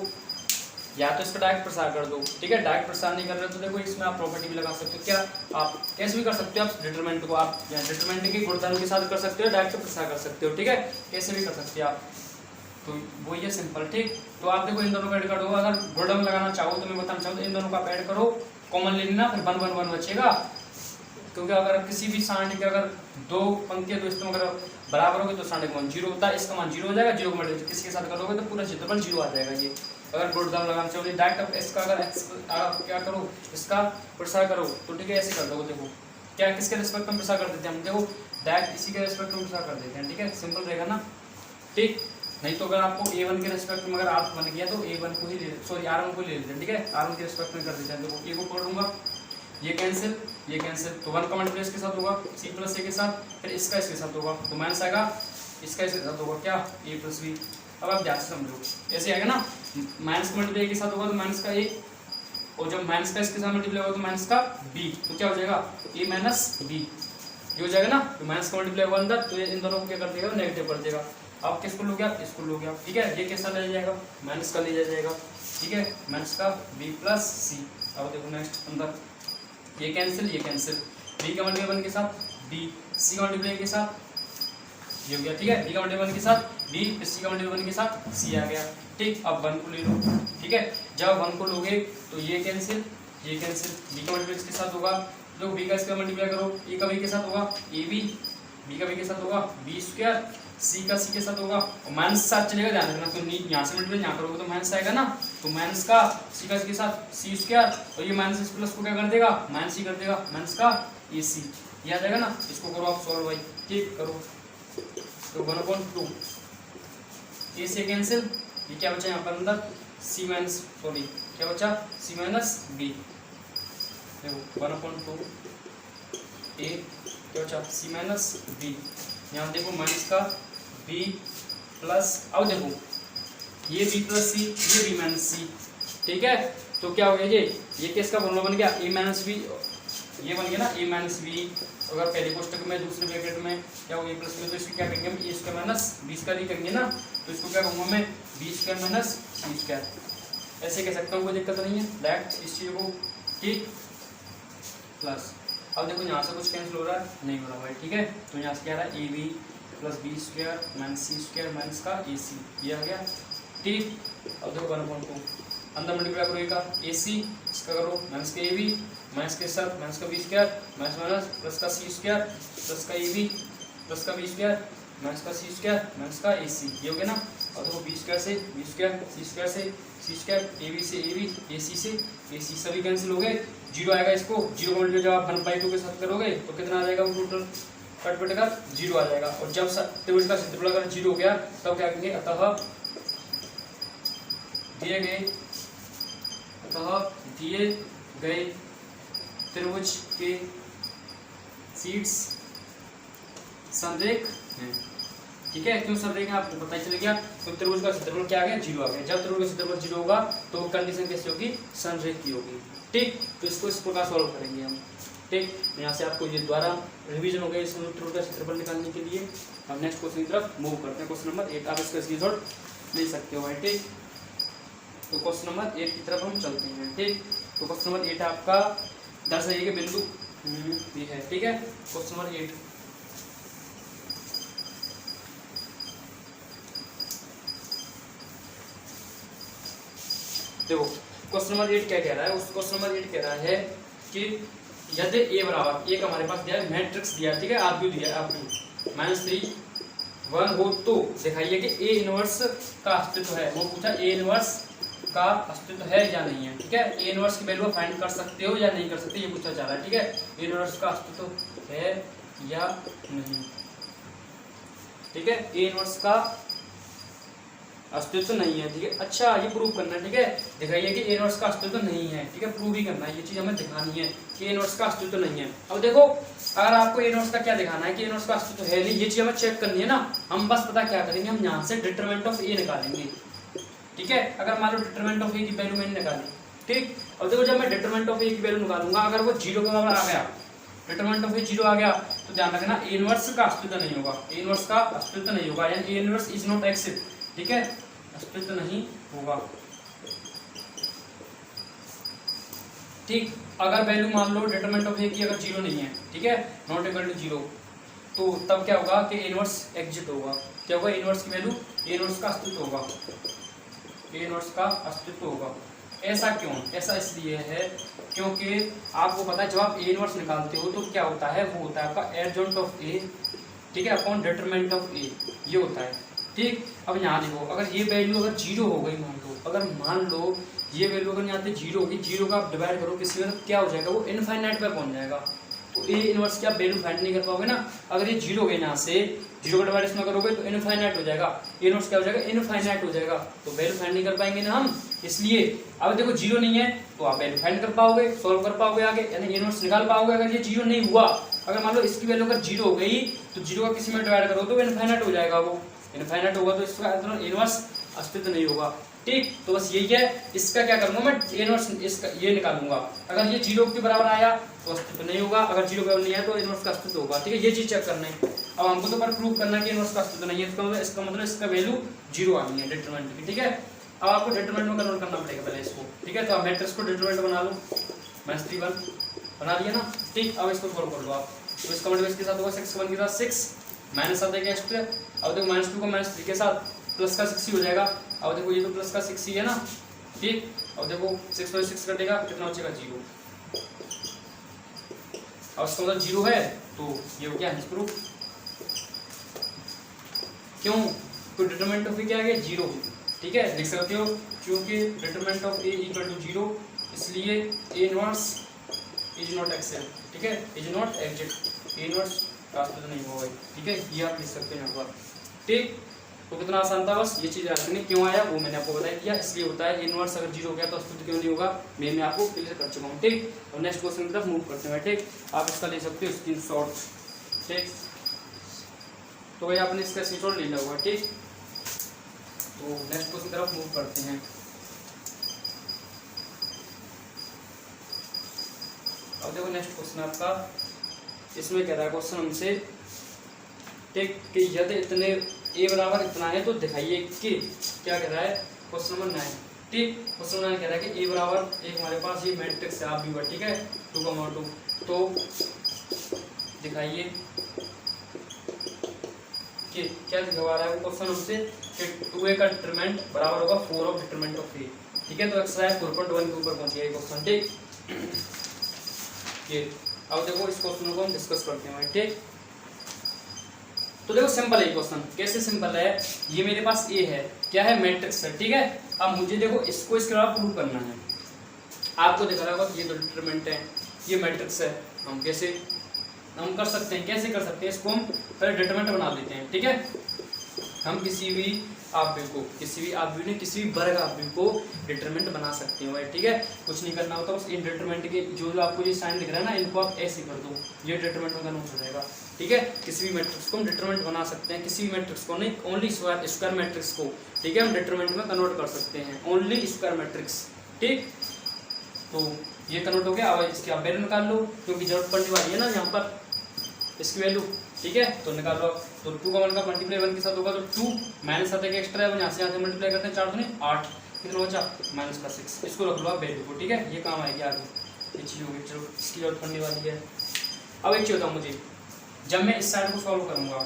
या तो इसका डायरेक्ट प्रसार कर दो। ठीक है, डायरेक्ट प्रसार नहीं कर रहे तो देखो इसमें आप प्रॉपर्टी भी लगा सकते हो। क्या आप कैसे भी कर सकते हो, आप डिटरमिनेंट को आप डिटरमिनेंट के गुणधर्म के साथ कर सकते हो, डायरेक्ट प्रसार कर सकते हो। ठीक है, कैसे भी कर सकते हो आप, तो वो ये सिंपल। ठीक, तो आप देखो इन दोनों का ऐड कर दो। अगर गुणधर्म लगाना चाहो तो मैं बताना चाहूँ तो इन दोनों का ऐड करो, कॉमन ले लेना, फिर 1 1 1 बचेगा। क्योंकि अगर किसी भी सांड के अगर दो पंक्तियां तो इसमें अगर बराबर होगी तो सांड का मान 0 होता है, इसका मान 0 हो जाएगा। 0 को मल्टीप्लाई किसी के साथ करोगे तो पूरा क्षेत्रफल 0 आ जाएगा। ये अगर गुणधर्म लगाना चाहो डायरेक्ट आप इसका अगर आप क्या करो, इसका प्रसार करो तो ठीक है, ऐसे कर दो। देखो क्या किसके रिस्पेक्ट में प्रसार कर देते हैं हम, देखो डायरेक्ट इसी के रिस्पेक्ट में प्रसार कर देते हैं। ठीक है, सिंपल रहेगा ना। ठीक, नहीं तो अगर आपको a1 के रिस्पेक्ट में अगर आप बन गया तो a1 को ही ले, सॉरी r1 को ले लेते हैं। ठीक है, r1 के रिस्पेक्ट में कर देते हैं। देखो ये को पढ़ूंगा, ये कैंसिल, ये कैंसिल, तो 1 का मल्टीप्लाई इसके साथ होगा c प्लस a के साथ, फिर इसका इसके साथ होगा तो माइनस आएगा, इसका इसके साथ होगा क्या a प्लस b। अब आप ध्यान से समझो, ऐसे आएगा ना, माइनस का मल्टीप्लाई के साथ होगा तो माइनस का a, और जब माइनस का इसके साथ मल्टीप्लाई होगा तो माइनस का b, तो क्या हो जाएगा a माइनस b, ये हो जाएगा ना। तो माइनस का मल्टीप्लाई होगा अंदर, तो ये इन दोनों को क्या कर देगा, नेगेटिव कर देगा। आप किसको लोगे, आप इसको लोगे आप। ठीक है, ये कैसा ले जाएगा, माइनस का ले जाएगा। ठीक है, माइनस का b प्लस c। अब देखो नेक्स्ट अंदर, ये कैंसिल, ये कैंसिल, b का मल्टीप्लाई 1 के साथ b, c का मल्टीप्लाई के साथ ये हो गया। ठीक है, b का मल्टीप्लाई 1 के साथ b, c का मल्टीप्लाई 1 के साथ c आ गया। ठीक, अब 1 को ले लो। ठीक है, जब 1 को लोगे तो ये कैंसिल, ये कैंसिल, b का मल्टीप्लाई इसके साथ होगा, जो b का इसका मल्टीप्लाई करो, a का b के साथ होगा ab, b का b के साथ होगा b स्क्वायर, c का c के साथ होगा, और माइनस के साथ चलेगा, ध्यान रखना। तो यहाँ से मल्टीप्लाई यहाँ करोगे तो माइनस आएगा ना, तो माइनस का c का c के साथ c स्क्वायर, और ये माइनस इस प्लस को क्या कर देगा, माइनस ही कर देगा, माइनस का ac, ये आ जाएगा ना। इसको करो आप सॉल्व भाई, ठीक करो, तो 1/2 a से कैंसिल, ये क्या बचा यहाँ पर अंदर c माइनस, सॉरी क्या बचा c माइनस b, देखो 1/2 a क्या बचा c माइनस b। यहाँ देखो माइनस का b प्लस, अब देखो ये b प्लस c, ये b माइनस c। ठीक है, तो क्या हो गया, ये किसका फॉर्मूला बन गया, a माइनस b, ये बन गया ना a माइनस b। अगर पहले कोष्टक में दूसरे ब्रैकेट में क्या होगा a प्लस b, तो इसको क्या करेंगे हम, a square minus b square ही करेंगे ना, तो इसको क्या कहूँगा मैं, b square minus c square, ऐसे कह सकता हूँ, कोई दिक्कत नहीं है, डायरेक्ट इस चीज़ को। ठीक, प्लस, अब देखो यहाँ से कुछ कैंसिल हो रहा है, नहीं हो रहा भाई। ठीक है, तो यहाँ से क्या आ रहा है, A B plus B square minus C square minus का ए सी, ये आ गया। ठीक, अब देखो 1/2 अंदर मल्टीप्लाई करो, का ए सी, इसका करो माइनस का ए बी, माइनस के साथ माइनस का B square, minus minus plus का सी स्क्वायर, प्लस का ए बी प्लस का बी स्क्वायर, माइनस का सी स्क्वायर माइनस का ए सी, ये हो गया ना। और देखो बी स्क्वायर से बी स्क्वायर, सी स्क्वायर से सी स्क्वायर, ए बी से ए बी, ए सी से ए सी, सभी कैंसिल हो गए, 0 आएगा। इसको 0 को मल्टीप्लाई जब आप 1/2 के साथ करोगे तो कितना आ जाएगा, टोटल कट पट कर 0 आ जाएगा। और जब त्रिभुज का क्षेत्रफल अगर 0 हो गया तब क्या करेंगे, अतः दिए गए त्रिभुज के शीट्स संरेख हैं। ठीक है, क्यों संरेख है आपको पता ही चल गया, तो त्रिभुज का क्षेत्रफल क्या आ गया, 0 आ गया। जब त्रिभुज का क्षेत्रफल 0 होगा तो कंडीशन कैसी होगी, संरेख की होगी। ठीक, तो इसको इस प्रकार सॉल्व करेंगे हम। ठीक, यहाँ से आपको ये द्वारा रिवीजन हो गया इस त्रिभुज का क्षेत्रफल निकालने के लिए। हम नेक्स्ट क्वेश्चन की तरफ मूव करते हैं। क्वेश्चन नंबर 8, आप इसका स्क्रीनशॉट ले सकते हो भाई। ठीक, तो क्वेश्चन नंबर 8 की तरफ हम चलते हैं। ठीक, तो क्वेश्चन नंबर 8 आपका दर्शाइए कि बिंदु ये है। ठीक है, क्वेश्चन नंबर 8 देखो, क्वेश्चन नंबर 8 क्या कह रहा है, उस क्वेश्चन नंबर 8 कह रहा है कि यदि ए बराबर एक हमारे पास दिया है मैट्रिक्स दिया है, ठीक है, आप भी दिया है, आप भी -3 1 हो तो दिखाइए कि ए इनवर्स का अस्तित्व है। वो पूछा ए इनवर्स का अस्तित्व है या नहीं है, ठीक है। ए इनवर्स की वैल्यू फाइंड कर सकते हो या नहीं कर सकते, ये पूछा जा रहा है, ठीक है। ए इनवर्स का अस्तित्व है या नहीं, ठीक है। ए इनवर्स का अस्तित्व नहीं है, ठीक है। अच्छा, ये प्रूव करना है, ठीक है। दिखाइए कि ए इनवर्स का अस्तित्व नहीं है, ठीक है। प्रूव ही करना है, ये चीज हमें दिखानी है कि ए इनवर्स का अस्तित्व नहीं है। अब देखो, अगर आपको ए इनवर्स का क्या दिखाना है कि ए इनवर्स का अस्तित्व है नहीं, ये चीज हमें चेक करनी है ना। हम बस पता क्या करेंगे, हम यहाँ से डिटरमिनेंट ऑफ ए निकालेंगे, ठीक है। अगर मान लो डिटरमिनेंट ऑफ ए की वैल्यू मैंने निकाली, ठीक। अब देखो, जब मैं डिटरमिनेंट ऑफ ए की वैल्यू निकालूंगा, अगर वो 0 के बराबर आ गया, डिटरमिनेंट ऑफ ए 0 आ गया, तो ध्यान रखना ए इनवर्स का अस्तित्व नहीं होगा, ए इनवर्स का अस्तित्व नहीं होगा, यानी ए इनवर्स इज नॉट एक्सिस्ट, ठीक है, अस्तित्व नहीं होगा, ठीक। अगर वैल्यू मान लो डिटरमिनेंट ऑफ ए की अगर 0 नहीं है, ठीक है, नॉट इक्वल टू 0, तो तब क्या होगा कि ए इनवर्स एग्जिट होगा। क्या होगा, ए इनवर्स की वैल्यू, ए इनवर्स का अस्तित्व होगा, ए इनवर्स का अस्तित्व होगा। ऐसा क्यों? ऐसा इसलिए है क्योंकि आपको पता है जब आप ए इनवर्स निकालते हो तो क्या होता है, वो होता है आपका एडजॉइंट ऑफ ए, ठीक है, अपॉन डिटरमिनेंट ऑफ ए, ये होता है, ठीक। अब यहाँ देखो, अगर ये वैल्यू अगर 0 हो गई, मान लो ये वैल्यू अगर यहाँ पे 0 होगी, 0 का आप डिवाइड करो किसी में, क्या हो जाएगा, वो इनफाइनाइट पे पहुंच जाएगा। तो ए इनवर्स की आप वैल्यू फाइंड नहीं कर पाओगे ना। अगर ये 0 हो गए, यहाँ से 0 का डिवाइड इसमें करोगे तो इनफाइनाइट हो जाएगा, ए इनवर्स क्या हो जाएगा, इनफाइनाइट हो जाएगा, तो वैल्यू फाइंड नहीं कर पाएंगे ना हम। इसलिए अब देखो 0 नहीं है तो आप वैल्यू फाइंड कर पाओगे, सोल्व कर पाओगे आगे, यानी ए इनवर्स निकाल पाओगे। अगर ये 0 नहीं हुआ, अगर मान लो इसकी वैल्यू अगर 0 हो गई तो 0 का किसी में डिवाइड करो तो इनफाइनाइट हो जाएगा, वो इनफाइनाइट होगा तो इसका इनवर्स अस्तित्व नहीं होगा, ठीक। तो बस यही है, इसका क्या करूंगा मैं, इनवर्स इसका ये निकालूंगा। अगर ये 0 के बराबर आया तो अस्तित्व नहीं होगा, अगर 0 के बराबर नहीं आया तो इनवर्स का अस्तित्व होगा, ठीक है। ये चीज चेक करना है। अब हमको तो पर प्रूव करना है कि इनवर्स का अस्तित्व नहीं है, इसका मतलब इसका वैल्यू 0 आनी है डिटरमिनेंट की, ठीक है। अब आपको डिटरमिनेंट में कन्वर्ट करना पड़ेगा पहले इसको, ठीक है। तो आप मैट्रिक्स को डिटरमिनेंट बना लो, -3 बना लिया ना, ठीक। अब इसको सोल्व कर लो आप, तो इसका मतलब इसके साथ होगा 6 1 के साथ 6 माइनस आता है एक्स्ट्रा। अब देखो -2 को -3 के साथ प्लस का 6 ही हो जाएगा। अब देखो ये तो प्लस का 6 ही है ना, ठीक। अब देखो 6 में 6 कटेगा, कितना बचेगा 0। अब इसका मतलब 0 है तो ये हो गया हिंज प्रूफ। क्यों? तो डिटरमिनेंट ऑफ ए क्या आ गया 0, ठीक है, लिख सकते हो क्योंकि determinant of A equal to 0, इसलिए A inverse is not except, ठीक है, is not exist, A inverse का अस्तित्व नहीं होगा, ठीक है। ये आप लिख सकते हैं यहाँ पर, ठीक। तो कितना आसान था, बस ये चीज याद रखनी। क्यों आया वो मैंने आपको बता दिया, इसलिए होता है इनवर्स अगर 0 हो गया तो अस्तित्व क्यों नहीं होगा, मैं आपको क्लियर कर चुका हूँ, ठीक। और नेक्स्ट क्वेश्चन की तरफ मूव करते हैं, ठीक। आप इसका ले सकते हो स्क्रीनशॉट, ठीक। तो भाई आपने इसका स्क्रीनशॉट ले लिया होगा, ठीक। तो नेक्स्ट क्वेश्चन की तरफ मूव करते हैं। अब देखो नेक्स्ट क्वेश्चन आपका, इसमें कह रहा है क्वेश्चन हमसे, ठीक, कि यदि इतने ए बराबर इतना है तो दिखाइए कि, क्या कह रहा है क्वेश्चन नंबर 9, ठीक। क्वेश्चन नंबर 9 कह रहा है कि ए बराबर एक हमारे पास ये मैट्रिक्स है, आप भी ठीक है, 2, तो दिखाइए कि क्या दिखा रहा है वो क्वेश्चन हमसे कि 2a का डिटरमिनेंट बराबर होगा 4 ऑफ डिटरमिनेंट ऑफ ए, ठीक है। तो एक्सरसाइज 4.1 के ऊपर पहुंच गया ये क्वेश्चन, ठीक। ये अब देखो इस क्वेश्चन को हम डिस्कस करते हैं, ठीक। तो देखो सिंपल है क्वेश्चन, कैसे सिंपल है, ये मेरे पास ए है, क्या है, मैट्रिक्स है, ठीक है। अब मुझे देखो इसको इसके अलावा प्रूव करना है। आपको दिखा रहा होगा ये तो डिटरमिनेंट है, ये मैट्रिक्स है, हम कैसे हम कर सकते हैं, कैसे कर सकते हैं, इसको हम पहले डिटरमिनेंट बना लेते हैं, ठीक है। हम किसी भी आव्यूह को, किसी भी आव्यूह ने किसी भी वर्ग आव्यूह को डिटरमिनेंट बना सकते हैं, ठीक है। कुछ नहीं करना होता, बस इन डिटरमिनेंट के जो आपको ये साइन दिख रहा है ना, इनको आप ऐसे कर दो, ये डिटरमिनेंट का कन्वर्ट हो जाएगा, ठीक है। किसी भी मैट्रिक्स को हम डिटरमिनेंट बना सकते हैं, किसी भी मैट्रिक्स को नहीं, ओनली स्क्वायर मैट्रिक्स को, ठीक है, हम डिटरमिनेंट में कन्वर्ट कर सकते हैं, ओनली स्क्वायर मैट्रिक्स, ठीक। तो ये कन्वर्ट हो गया। अब इसकी आप वैल्यू निकाल लो, क्योंकि जरूरत पड़ने वाली है ना यहाँ पर इसकी वैल्यू, ठीक है। तो निकाल लो। तो 2 का 1 का मल्टीप्लाई 1 के साथ होगा तो 2 माइनस आता है एक्स्ट्रा है, यहाँ से मल्टीप्लाई करते हैं 4 दूनी 8, कितना बचा माइनस का 6, इसको रख लो आप वैल्यू को, ठीक है। ये काम आएगी आगे, ये चीज होगी, चलो इसकी जरूरत पड़ने वाली है। अब एक चीज होता मुझे, जब मैं इस साइड को सॉल्व करूंगा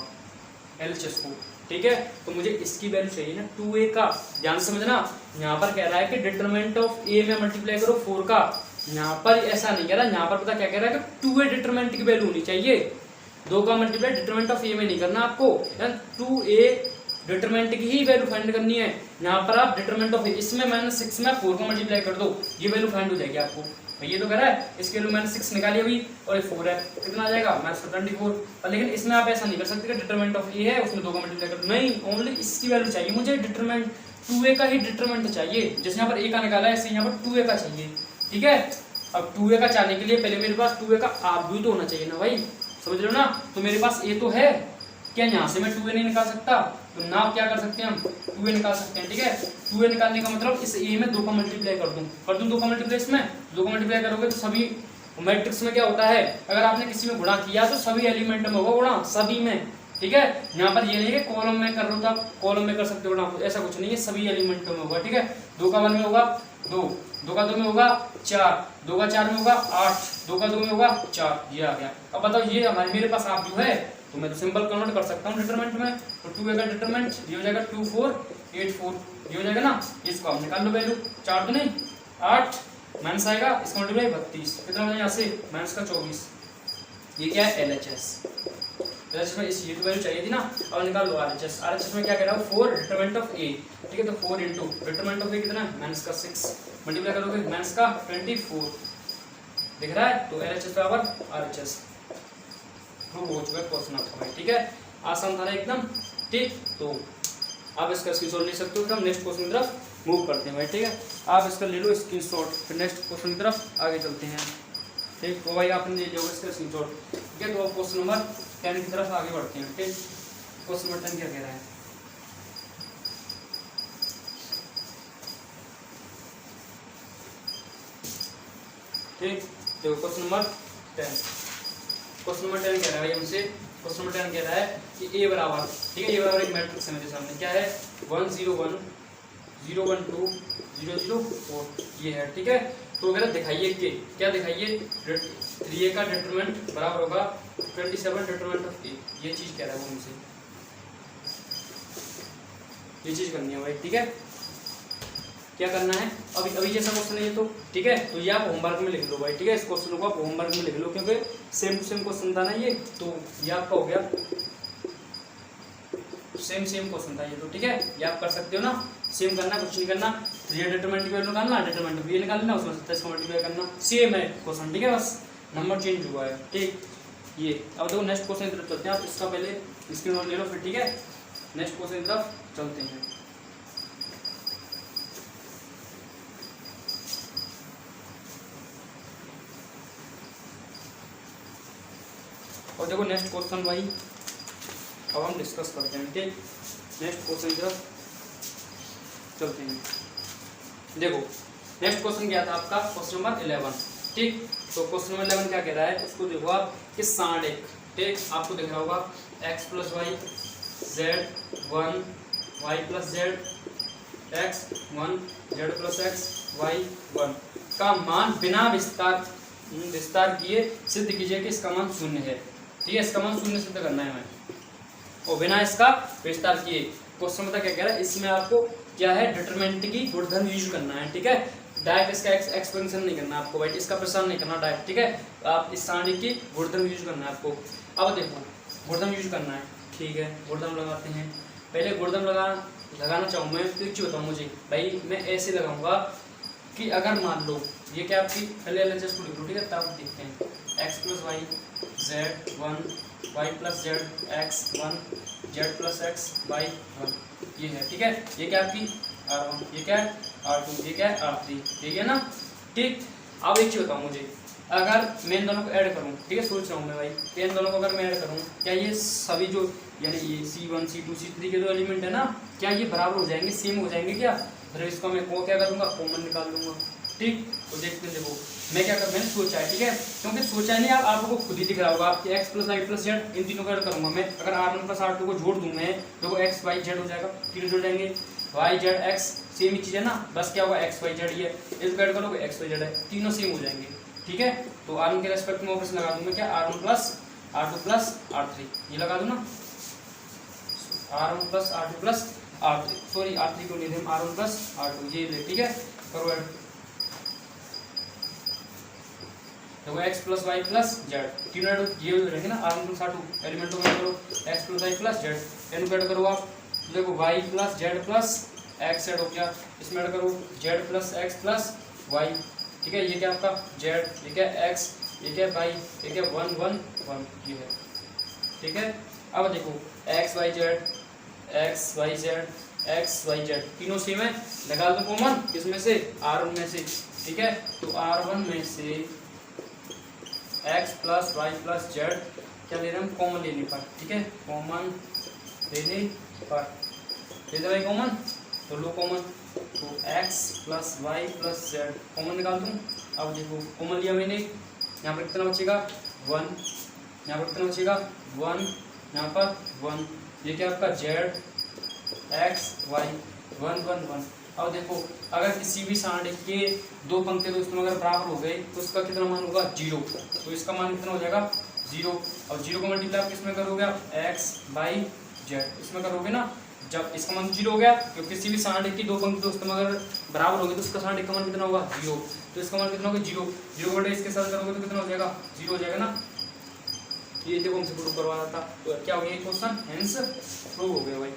एलएचएस को, ठीक है, तो मुझे इसकी वैल्यू चाहिए ना 2a का, ध्यान समझना। यहाँ पर कह रहा है कि डिटरमिनेंट ऑफ ए में मल्टीप्लाई करो 4 का, यहाँ पर ऐसा नहीं कह रहा, यहाँ पर पता क्या कह रहा है कि 2a डिटरमिनेंट की वैल्यू होनी चाहिए, 2 का मल्टीप्लाई डिटरमिनेंट ऑफ a में नहीं करना आपको, 2a डिटरमिनेंट की ही वैल्यू फाइंड करनी है। यहाँ पर आप डिटरमिनेंट ऑफ a, इसमें -6 में 4 को मल्टीप्लाई कर दो, ये वैल्यू फाइंड हो जाएगी आपको। ये तो कह रहा है इसके वैल्यू -6 निकाली अभी और ये 4 है, कितना आ जाएगा -24। और लेकिन इसमें आप ऐसा नहीं कर सकते कि डिटरमिनेंट ऑफ a है उसमें 2 का मल्टीप्लाई कर दो, नहीं, ओनली इसकी वैल्यू चाहिए मुझे, डिटरमिनेंट 2a का ही डिटरमिनेंट चाहिए। जैसे यहाँ पर a का निकाला है ऐसे यहाँ पर 2a का चाहिए, ठीक है। अब 2a का चाहने के लिए पहले मेरे पास 2a का आप भी तो होना चाहिए ना भाई, समझ लो ना। तो मेरे पास a तो है, क्या यहाँ से मैं 2a नहीं निकाल सकता, तो ना क्या कर सकते हैं हम 2a निकाल सकते हैं, ठीक है। 2a निकालने का मतलब इस a में 2 का मल्टीप्लाई कर दूं 2 का मल्टीप्लाई, इसमें 2 का मल्टीप्लाई करोगे तो सभी मैट्रिक्स में क्या होता है, अगर आपने किसी में गुणा किया तो सभी एलिमेंट में होगा गुणा, सभी में, ठीक है। यहाँ पर ये नहीं है कॉलम में कर रहे हो तो आप कॉलम में कर सकते हो गुणा, ऐसा कुछ नहीं है, सभी एलिमेंटों में होगा, ठीक है। 2 का 1 में होगा 2, 2 का 2 में होगा 4, 2 का 4 में होगा 8, 2 का 2 में होगा 4, ये आ गया। अब बताओ ये हमारे मेरे पास आप जो है तो मैं तो सिंपल कन्वर्ट कर सकता हूँ डिटरमिनेंट में, तो 2a का डिटरमिनेंट ये हो जाएगा 2 4 8 4, ये हो जाएगा ना, इसको आप निकाल लो वैल्यू, 4 तो नहीं 8 माइनस आएगा, इसका मल्टीप्लाई 32, कितना हो जाएगा यहाँ से माइनस का 24, ये क्या है LHS। LHS में इस ये तो वैल्यू चाहिए थी ना, अब निकाल लो RHS। RHS में क्या कह रहा हूँ 4 डिटरमिनेंट ऑफ a, ठीक है। तो 4 इंटू डिटरमिनेंट ऑफ a कितना है माइनस का 6, मल्टीप्लाई करोगे माइनस का 24, दिख रहा है। तो LHS बराबर RHS प्रूव हो चुका है क्वेश्चन आपका, ठीक है। आसान था ना एकदम, ठीक। तो आप इसका स्क्रीनशॉट ले सकते हो, फिर हम नेक्स्ट क्वेश्चन की तरफ मूव करते हैं भाई, ठीक है। आप इसका ले लो स्क्रीनशॉट, फिर नेक्स्ट क्वेश्चन की तरफ आगे चलते हैं, ठीक। तो भाई आपने ले लिया इसका स्क्रीनशॉट, ठीक है। तो अब क्वेश्चन नंबर 10 की तरफ आगे बढ़ते हैं, ठीक। क्वेश्चन नंबर 10 क्या कह रहा है, ठीक। देखो क्वेश्चन नंबर 10, क्वेश्चन नंबर 10 कह रहा है भाई हमसे, क्वेश्चन नंबर 10 कह रहा है कि a बराबर, ठीक है, a बराबर एक मैट्रिक्स है मेरे सामने, क्या है 1 0 1 0 1 2 0 0 4, ये है, ठीक है। तो अगर दिखाइए कि क्या दिखाइए 3a का डिटरमिनेंट बराबर होगा 27 डिटरमिनेंट ऑफ a, ये चीज कह रहा है वो हमसे, ये चीज करनी है भाई, ठीक है। क्या करना है अभी जैसा क्वेश्चन है ये तो, ठीक है। तो ये आप होमवर्क में लिख लो भाई, ठीक है। इस क्वेश्चन को आप होमवर्क में लिख लो, क्योंकि सेम टू सेम क्वेश्चन था ना ये, तो ये आपका हो गया सेम क्वेश्चन था ये तो, ठीक है। ये आप कर सकते हो ना, सेम करना, कुछ नहीं करना। तो ये डिटरमिनेंट की वैल्यू निकालना, डिटरमिनेंट ये निकालना, उसमें 27 को मल्टीप्लाई करना, सेम है क्वेश्चन, ठीक है। बस नंबर चेंज हुआ है, ठीक। ये अब देखो नेक्स्ट क्वेश्चन की तरफ चलते हैं, आप इसका पहले स्क्रीनशॉट ले लो फिर, ठीक है। नेक्स्ट क्वेश्चन की तरफ चलते हैं। और देखो नेक्स्ट क्वेश्चन भाई अब हम डिस्कस करते हैं, ठीक। नेक्स्ट क्वेश्चन की तरफ चलते हैं। देखो नेक्स्ट क्वेश्चन क्या था आपका, क्वेश्चन नंबर 11, ठीक। तो क्वेश्चन नंबर 11 क्या कह रहा है, उसको देखो आप कि सांड एक, ठीक, आपको दिख रहा होगा x + y z 1 y + z x 1 z + x y 1 का मान बिना विस्तार किए सिद्ध कीजिए कि इसका मान 0 है, ठीक है। इसका मान 0 सिद्ध करना है हमें, और बिना इसका विस्तार किए। क्वेश्चन बता क्या कह रहा है, इसमें आपको क्या है डिटरमिनेंट की गुणधर्म यूज करना है, ठीक है। डायरेक्ट इसका एक्सपेंशन नहीं करना आपको भाई, इसका प्रसार नहीं करना डायरेक्ट, ठीक है। आप इस सारणी की गुणधर्म यूज करना है आपको। अब देखो गुणधर्म यूज करना है, ठीक है। गुणधर्म लगाते हैं, पहले गुणधर्म लगाना चाहूँ मैं तो एक बताऊँ मुझे भाई, मैं ऐसे लगाऊंगा कि अगर मान लो ये क्या आपकी पहले LHS को लिख लो, ठीक है, तब देखते हैं x + y z 1 y + z x 1 z + x y 1, ये है, ठीक है। ये क्या आपकी R1, ये क्या है R2, ये क्या है R3, ठीक है ना, ठीक। अब एक चीज बताऊँ मुझे, अगर मैं इन दोनों को ऐड करूँ, ठीक है, सोच रहा हूँ मैं भाई कि इन दोनों को अगर मैं ऐड करूँ, क्या ये सभी जो यानी ये C1 C2 C3 के जो एलिमेंट है ना, क्या ये बराबर हो जाएंगे, सेम हो जाएंगे क्या। फिर इसको मैं को क्या करूँगा, कॉमन निकाल लूँगा, ठीक। तो देखते हैं, देखो मैं क्या मैंने सोचा है, ठीक है, क्योंकि सोचा नहीं आप आपको खुद ही दिख रहा होगा कि x + y + z इन तीनों का ऐड करूँगा मैं। अगर R1 + R2 को जोड़ दूँ मैं, देखो x y z हो जाएगा, तीनों जुड़ जाएंगे, y z x सेम ही चीज़ है ना, बस क्या होगा x y z, ये इसको ऐड करोगे x y z है, तीनों सेम हो जाएंगे, ठीक है। तो R1 के रेस्पेक्ट में ऑपरेशन लगा दूँ मैं, क्या R1 + R2 + R3, ये लगा दूँ ना, R1 + R2 + R3, sorry R3 को नहीं दें, R1 + R2, ये ले, ठीक है, करो ऐड, देखो X plus Y plus Z, तीनों ये रहेंगे ना, R1 प्लस R2 एलिमेंटों में करो X plus Y plus Z, एन को ऐड करो आप, देखो Y plus Z plus X add हो गया, इसमें ऐड करो Z plus X plus Y, ठीक है, ये क्या आपका जेड, ये क्या एक्स, ये क्या वाई, ये क्या 1 1 1 ये है, ठीक है। अब देखो X Y Z, X Y Z, X Y Z तीनों सेम है, लगा दो कॉमन किसमें से, R1 में से, ठीक है। तो R1 में से X plus Y plus Z क्या ले रहे हैं हम, कॉमन लेने पर, ठीक है, कॉमन लेने पर ले दे भाई कॉमन, तो लो कॉमन, तो x plus Y plus Z common निकाल दूँ। अब देखो कॉमन लिया मैंने, यहाँ पर कितना बचेगा 1, यहाँ पर कितना बचेगा 1, यहाँ पर 1, ये क्या आपका जेड एक्स वाई 1 1 1। अब देखो अगर किसी भी सांडे के दो पंक्ति दोस्तों अगर बराबर हो गए तो उसका कितना मान होगा 0, तो इसका मान कितना हो जाएगा 0। अब 0 को मल्टीप्लाई किसमें करोगे आप, एक्स बाई जेड इसमें करोगे ना, जब इसका मान 0 हो गया, तो किसी भी सांडे की दो पंक्ति दोस्तों अगर बराबर होगी तो उसका सांडे का मान कितना होगा 0, तो इसका मान कितना होगा 0, 0 बटे इसके साथ करोगे तो कितना हो जाएगा 0 हो जाएगा ना। ये देखो हमसे प्रूव करवाना था, तो क्या हो गया क्वेश्चन हेंस प्रूव हो गया भाई,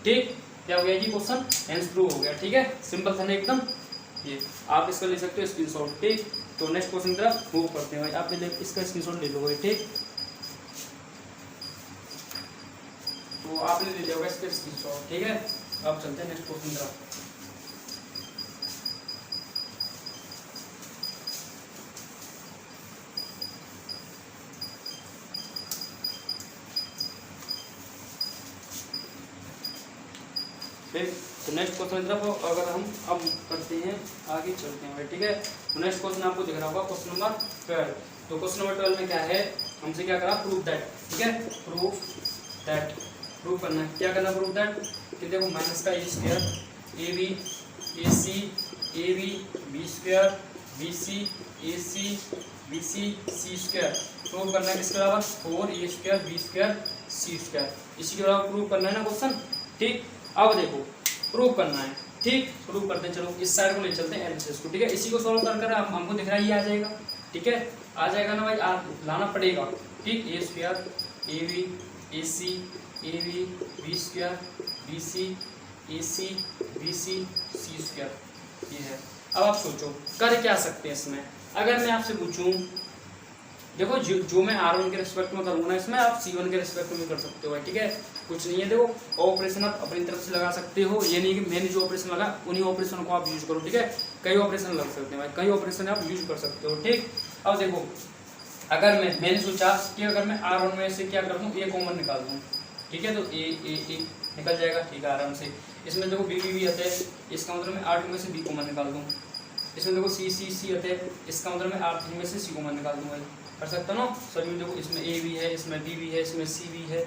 ठीक, क्या हो गया जी क्वेश्चन हेंस प्रूव हो गया, ठीक है, सिंपल था ना एकदम। ये आप इसका ले सकते हो स्क्रीनशॉट, ठीक। तो नेक्स्ट क्वेश्चन की तरफ मूव करते हैं भाई, आप इसका स्क्रीनशॉट ले लो भाई, ठीक, तो आपने ले लिया होगा इसका स्क्रीनशॉट, ठीक है। अब चलते हैं नेक्स्ट क्वेश्चन की तरफ। ठीक, तो नेक्स्ट क्वेश्चन की तरफ अगर हम अब करते हैं, आगे चलते हैं भाई, ठीक है। तो नेक्स्ट क्वेश्चन आपको दिख रहा होगा क्वेश्चन नंबर 12। तो क्वेश्चन नंबर 12 में क्या है, हमसे क्या करा, प्रूफ दैट, ठीक है, प्रूफ दैट, प्रूफ करना है, क्या करना प्रूफ दैट, कि देखो माइनस का a square a b a b b square b c a c square prove करना है, किसके अलावा 4 a square b square c square, इसी के अलावा प्रूव करना है ना क्वेश्चन, ठीक। अब देखो प्रूव करना है, ठीक, प्रूव करते हैं, चलो इस साइड को ले चलते हैं एलसीएस को, ठीक है। इसी को सॉल्व कर हमको दिख रहा है ये आ जाएगा, ठीक है, आ जाएगा ना भाई, लाना पड़ेगा, ठीक। A square a b b square b c square ये है। अब आप सोचो कर क्या सकते हैं इसमें, अगर मैं आपसे पूछूं, देखो जो मैं R1 के रिस्पेक्ट में करूँगा ना, इसमें आप C1 के रिस्पेक्ट में कर सकते हो, ठीक है, कुछ नहीं है। देखो ऑपरेशन आप अपनी तरफ से लगा सकते हो, ये नहीं कि मैंने जो ऑपरेशन लगा उन्हीं ऑपरेशन को आप यूज करो, ठीक है, कई ऑपरेशन लग सकते हैं भाई, कई ऑपरेशन आप यूज कर सकते हो, ठीक। अब देखो अगर मैंने सोचा कि अगर मैं R1 में से क्या कर दूँ, ए कॉमन निकाल दूँ, ठीक है, तो ए निकल जाएगा, ठीक है, आराम से। इसमें देखो बी आता है, इसका मतलब मैं R2 में से बी कॉमन निकाल दूँ। इसमें देखो सी आता है, इसका मतलब मैं R3 में से सी कॉमन निकाल दूँ भाई, कर सकता ना सभी। देखो इसमें ए भी है, इसमें बी भी है, इसमें सी भी है,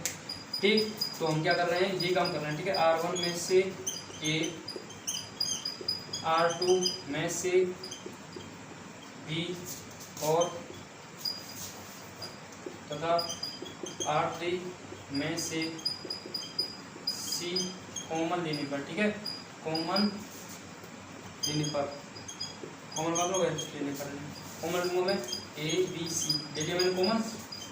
ठीक। तो हम क्या कर रहे हैं, ये काम कर रहे हैं, ठीक है, R1 में से ए, R2 में से बी और तथा R3 में से सी कॉमन लेने पर, ठीक है, कॉमन लेने पर, कॉमन का लोग लेने पर, कॉमन लूँगा मैं ए बी सी, ले लिया मैंने कॉमन,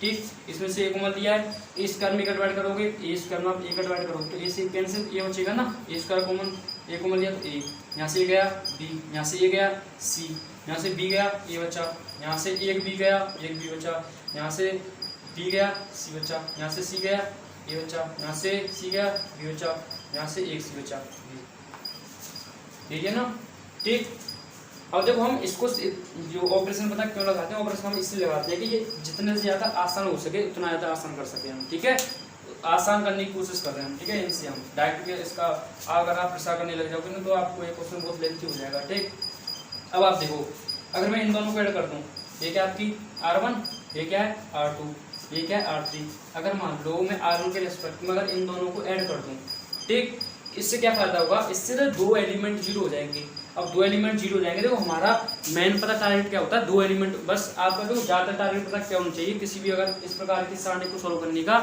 ठीक। इसमें से ए कॉमन लिया है, ए स्क्वायर में डिवाइड करोगे, ए स्क्वायर में आप ए का डिवाइड करोगे तो ए से कैंसिल, ये बचेगा ना, ए स्क्वायर कॉमन, ए कॉमन लिया तो ए, यहाँ से गया बी, यहाँ से ए गया सी, यहाँ से बी गया ए बचा, यहाँ से एक बी गया एक बी बचा, यहाँ से बी गया सी बचा, यहाँ से सी गया ए बचा, यहाँ से सी गया बी बचा, यहाँ से एक सी बचा, ठीक है ना, ठीक। अब देखो हम इसको जो ऑपरेशन पता क्यों लगाते हैं, ऑपरेशन हम इसलिए लगाते हैं कि ये जितने से ज़्यादा आसान हो सके उतना ज़्यादा आसान कर सके हम, ठीक है, आसान करने की कोशिश कर रहे हैं हम, ठीक है। इनसे हम डायरेक्ट इसका अगर आप प्रसार करने लग जाओगे ना तो आपको ये क्वेश्चन बहुत लेंथी हो जाएगा, ठीक। अब आप देखो अगर मैं इन दोनों को ऐड कर दूँ, ये क्या आपकी R1, ये क्या है R2, ये क्या है R3, अगर मान लो मैं R1 के रिस्पेक्ट में अगर इन दोनों को ऐड कर दूँ, ठीक, इससे क्या फायदा होगा, इससे तो दो एलिमेंट जीरो हो जाएंगे। अब दो एलिमेंट जीरो हो जाएंगे, देखो हमारा मेन पता टारगेट क्या होता है, दो एलिमेंट, बस आपका देखो ज़्यादा टारगेट पता क्या होना चाहिए किसी भी अगर इस प्रकार की सारणी को सॉल्व करने का,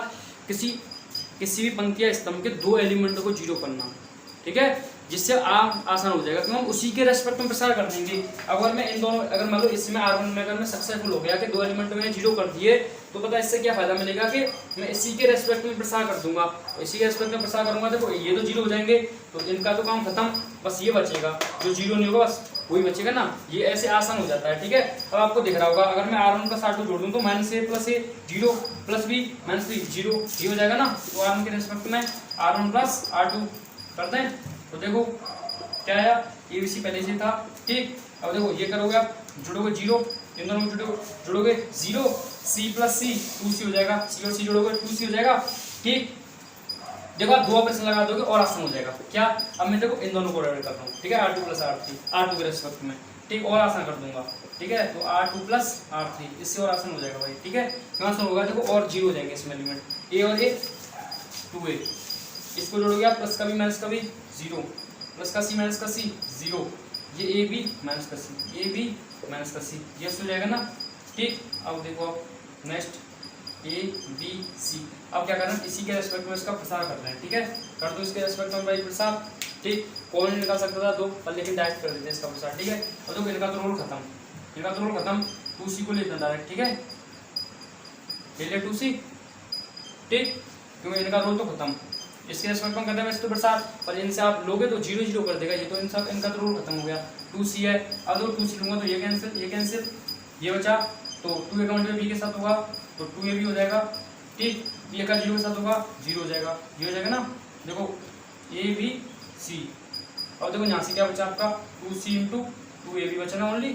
किसी भी पंक्ति या स्तंभ के दो एलिमेंटों को जीरो करना, ठीक है। जिससे आसान हो जाएगा, क्योंकि हम उसी के रेस्पेक्ट में प्रसार कर देंगे। अगर मैं इन दोनों, अगर मान लो इसमें R1 में अगर मैं सक्सेसफुल हो गया कि दो एलिमेंट में 0 कर दिए, तो पता है इससे क्या फायदा मिलेगा कि मैं इसी के रेस्पेक्ट में प्रसार कर दूंगा, इसी के रेस्पेक्ट में प्रसार करूंगा। देखो ये तो 0 हो जाएंगे, तो इनका तो काम खत्म, बस ये बचेगा, जो 0 नहीं होगा बस वही बचेगा ना। ये ऐसे आसान हो जाता है, ठीक है। अब आपको दिख रहा होगा, अगर मैं R1 प्लस R2 जोड़ दूं तो -a plus a 0 plus b minus b 0, ये हो जाएगा ना। तो R1 के रेस्पेक्ट में R1 प्लस R2 करते हैं, तो देखो क्या आया, ABC पहले से था, ठीक। अब देखो ये करोगे आप, जुड़ोगे 0, इन दोनों में जुड़ोगे 0, C प्लस C 2C हो जाएगा, C और C जोड़ोगे 2C हो जाएगा, ठीक। देखो आप दो ऑपरेशन लगा दोगे और आसान हो जाएगा। क्या, अब मैं देखो इन दोनों को ऐड कर रहा हूँ, ठीक है, R2 प्लस R2 के रेस्पेक्ट में, ठीक, और आसान कर दूंगा, ठीक है। तो R2 प्लस R3, इससे और आसान हो जाएगा भाई, ठीक है। क्यों आसान होगा, देखो और 0 हो जाएंगे इसमें एलिमेंट, A और A 2A, इसको जोड़ोगे आप, प्लस का भी माइनस का भी 0, प्लस का C माइनस का C 0, ये AB माइनस का C, AB माइनस का C, ये हो जाएगा ना, ठीक। अब देखो आप नेक्स्ट ABC, अब क्या करना है, इसी के रेस्पेक्ट में इसका प्रसार कर रहे हैं, ठीक है। कर दो इसके रेस्पेक्ट में भाई प्रसार, ठीक। कौन निकाल सकता था 2, पर लेकिन डायरेक्ट कर देते हैं इसका प्रसार, ठीक है। और देखो इनका तो रोल खत्म, इनका तो रोल खत्म, 2C को लेते हैं डायरेक्ट, ठीक है, ले ले 2C, ठीक, क्योंकि इनका रोल तो खत्म, इसके रेस्पेक्ट में करते हैं इसको प्रसार, पर इनसे आप लोगे तो 0 0 कर देगा ये, तो इनका तो रोल खत्म हो गया, 2C है। अब देखो 2C लूंगा तो ये कैंसिल, ये बचा, तो 2A का मल्टीप्लाई B के साथ होगा तो 2AB हो जाएगा, ठीक। ये का 0 के साथ होगा 0 हो जाएगा, ये हो जाएगा ना। देखो ABC, और देखो यहाँ से क्या बचा आपका 2C इंटू 2AB बचा ना, ओनली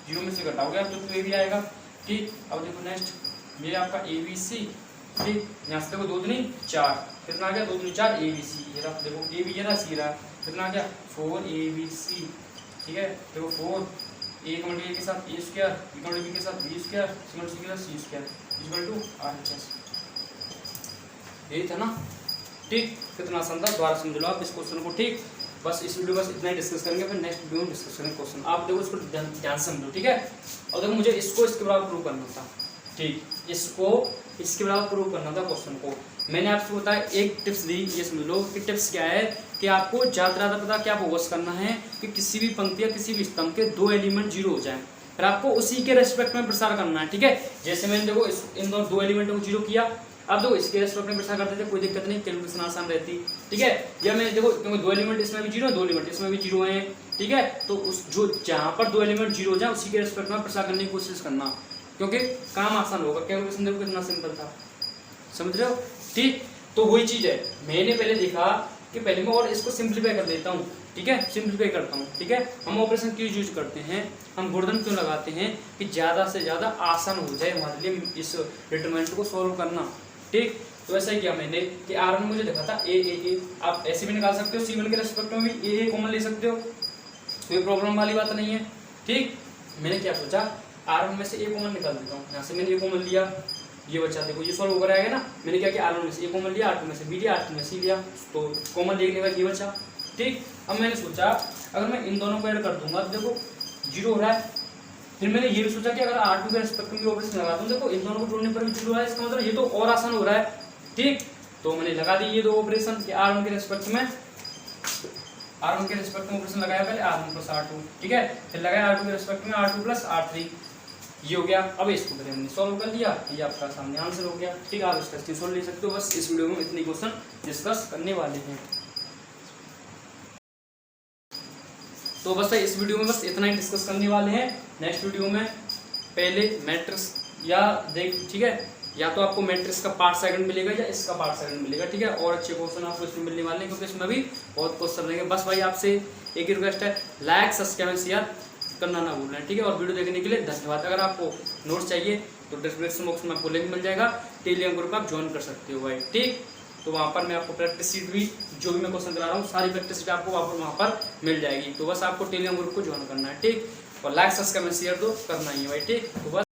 0 में से घटाओगे आप तो 2AB आएगा, ठीक। अब देखो नेक्स्ट ये आपका ABC, ठीक, यहाँ से देखो 2 दूनी 4, कितना आ गया, 2 दूनी 4 ABC, ये रहा, देखो AB ये रहा, C रहा, कितना आ गया 4ABC, ठीक है। देखो 4 A का मल्टीप्लाई के साथ A स्क्वायर, B का मल्टीप्लाई के साथ B स्क्वायर, C मल्टीप्लाई के साथ C square equal to RHS, यही था ना, ठीक। कितना आसान था, दोबारा समझ लो आप इस क्वेश्चन को, ठीक। बस इस वीडियो बस इतना ही डिस्कस करेंगे, फिर नेक्स्ट वीडियो में डिस्कस करेंगे क्वेश्चन। आप देखो इसको ध्यान से समझो, ठीक है। और देखो मुझे इसको इसके बराबर प्रूव करना था, ठीक, इसको इसके बराबर प्रूव करना था क्वेश्चन को। मैंने आपको बताया एक टिप्स दी, ये समझ लो कि टिप्स क्या है कि आपको ज़्यादा पता क्या फोकस करना है कि किसी भी पंक्ति या किसी भी स्तंभ के 2 एलिमेंट 0 हो जाएं, फिर आपको उसी के रेस्पेक्ट में प्रसार करना है, ठीक है। जैसे मैंने देखो इन दोनों 2 एलिमेंटों को 0 किया, अब देखो इसके रेस्पेक्ट में प्रसार करते थे, कोई दिक्कत नहीं, कैलकुलेशन आसान रहती, ठीक है। या मैं देखो क्योंकि 2 एलिमेंट इसमें भी 0 है, 2 एलिमेंट इसमें भी 0 है, ठीक है। तो उस जो जहाँ पर 2 एलिमेंट 0 हो जाए उसी के रेस्पेक्ट में प्रसार करने की कोशिश करना, क्योंकि काम आसान होगा। कैलकुलेशन देखो कितना सिंपल था, समझ रहे हो, ठीक। तो वही चीज़ है, मैंने पहले देखा कि पहले मैं और इसको सिंप्लीफाई कर देता हूँ, ठीक है, सिंप्लीफाई करता हूँ, ठीक है। हम ऑपरेशन क्यों यूज करते हैं, हम गुणनखंड क्यों लगाते हैं कि ज़्यादा से ज़्यादा आसान हो जाए हमारे लिए इस डिटरमिनेंट को सॉल्व करना, ठीक। तो ऐसा ही किया मैंने कि R1 मुझे देखा था A, आप ऐसे भी निकाल सकते हो, C1 के रेस्पेक्ट में भी A कॉमन ले सकते हो, कोई प्रॉब्लम वाली बात नहीं है, ठीक। मैंने क्या सोचा, R1 में से A कॉमन निकाल देता हूँ, यहाँ से मैंने A कॉमन लिया, ये बच्चा देखो ये सॉल्व होकर आएगा ना। मैंने क्या किया, R1 में से A कॉमन लिया, R2 में से B लिया, R3 में C लिया, तो कॉमन देखने का ये बचा, ठीक। अब मैंने सोचा अगर मैं इन दोनों को ऐड कर दूंगा तो देखो 0 हो रहा है। फिर मैंने ये भी सोचा कि अगर R2 के रेस्पेक्ट में ऑपरेशन लगा दूं, देखो इन दोनों को जोड़ने पर भी 0 हो रहा है, इसका मतलब ये तो और आसान हो रहा है, ठीक। तो मैंने लगा दी ये 2 ऑपरेशन कि R1 के रेस्पेक्ट में ऑपरेशन लगाया पहले R1 प्लस R2, ठीक है। फिर लगाया R2 के रेस्पेक्ट में R2 प्लस R3, ये हो गया। अब इसको फिर हमने सॉल्व कर लिया, ये आपका सामने आंसर हो गया, ठीक। आप इसका स्क्रीनशॉट ले सकते हो। बस इस वीडियो में इतनी क्वेश्चन डिस्कस करने वाले हैं, तो बस इस वीडियो में बस इतना ही डिस्कस करने वाले हैं। नेक्स्ट वीडियो में पहले मैट्रिक्स या ठीक है, या तो आपको मैट्रिक्स का पार्ट सेकंड मिलेगा या इसका पार्ट सेकंड मिलेगा, ठीक है। और अच्छे क्वेश्चन आपको इसमें मिलने वाले हैं, क्योंकि इसमें भी बहुत क्वेश्चन रहेंगे। बस भाई आपसे एक रिक्वेस्ट है, लाइक सब्सक्राइब शेयर करना ना भूलना, ठीक है। और वीडियो देखने के लिए धन्यवाद। अगर आपको नोट्स चाहिए तो डिस्क्रिप्शन बॉक्स में आपको लिंक मिल जाएगा, टेलीग्राम ग्रुप में आप ज्वाइन कर सकते हो भाई, ठीक। तो वहाँ पर मैं आपको प्रैक्टिस शीट भी, जो भी मैं क्वेश्चन करा रहा हूँ सारी प्रैक्टिस शीट आपको वहाँ पर मिल जाएगी। तो बस आपको टेलीग्राम ग्रुप को ज्वाइन करना है, ठीक। और लाइक सब्सक्राइब शेयर तो करना ही है भाई, ठीक। तो बस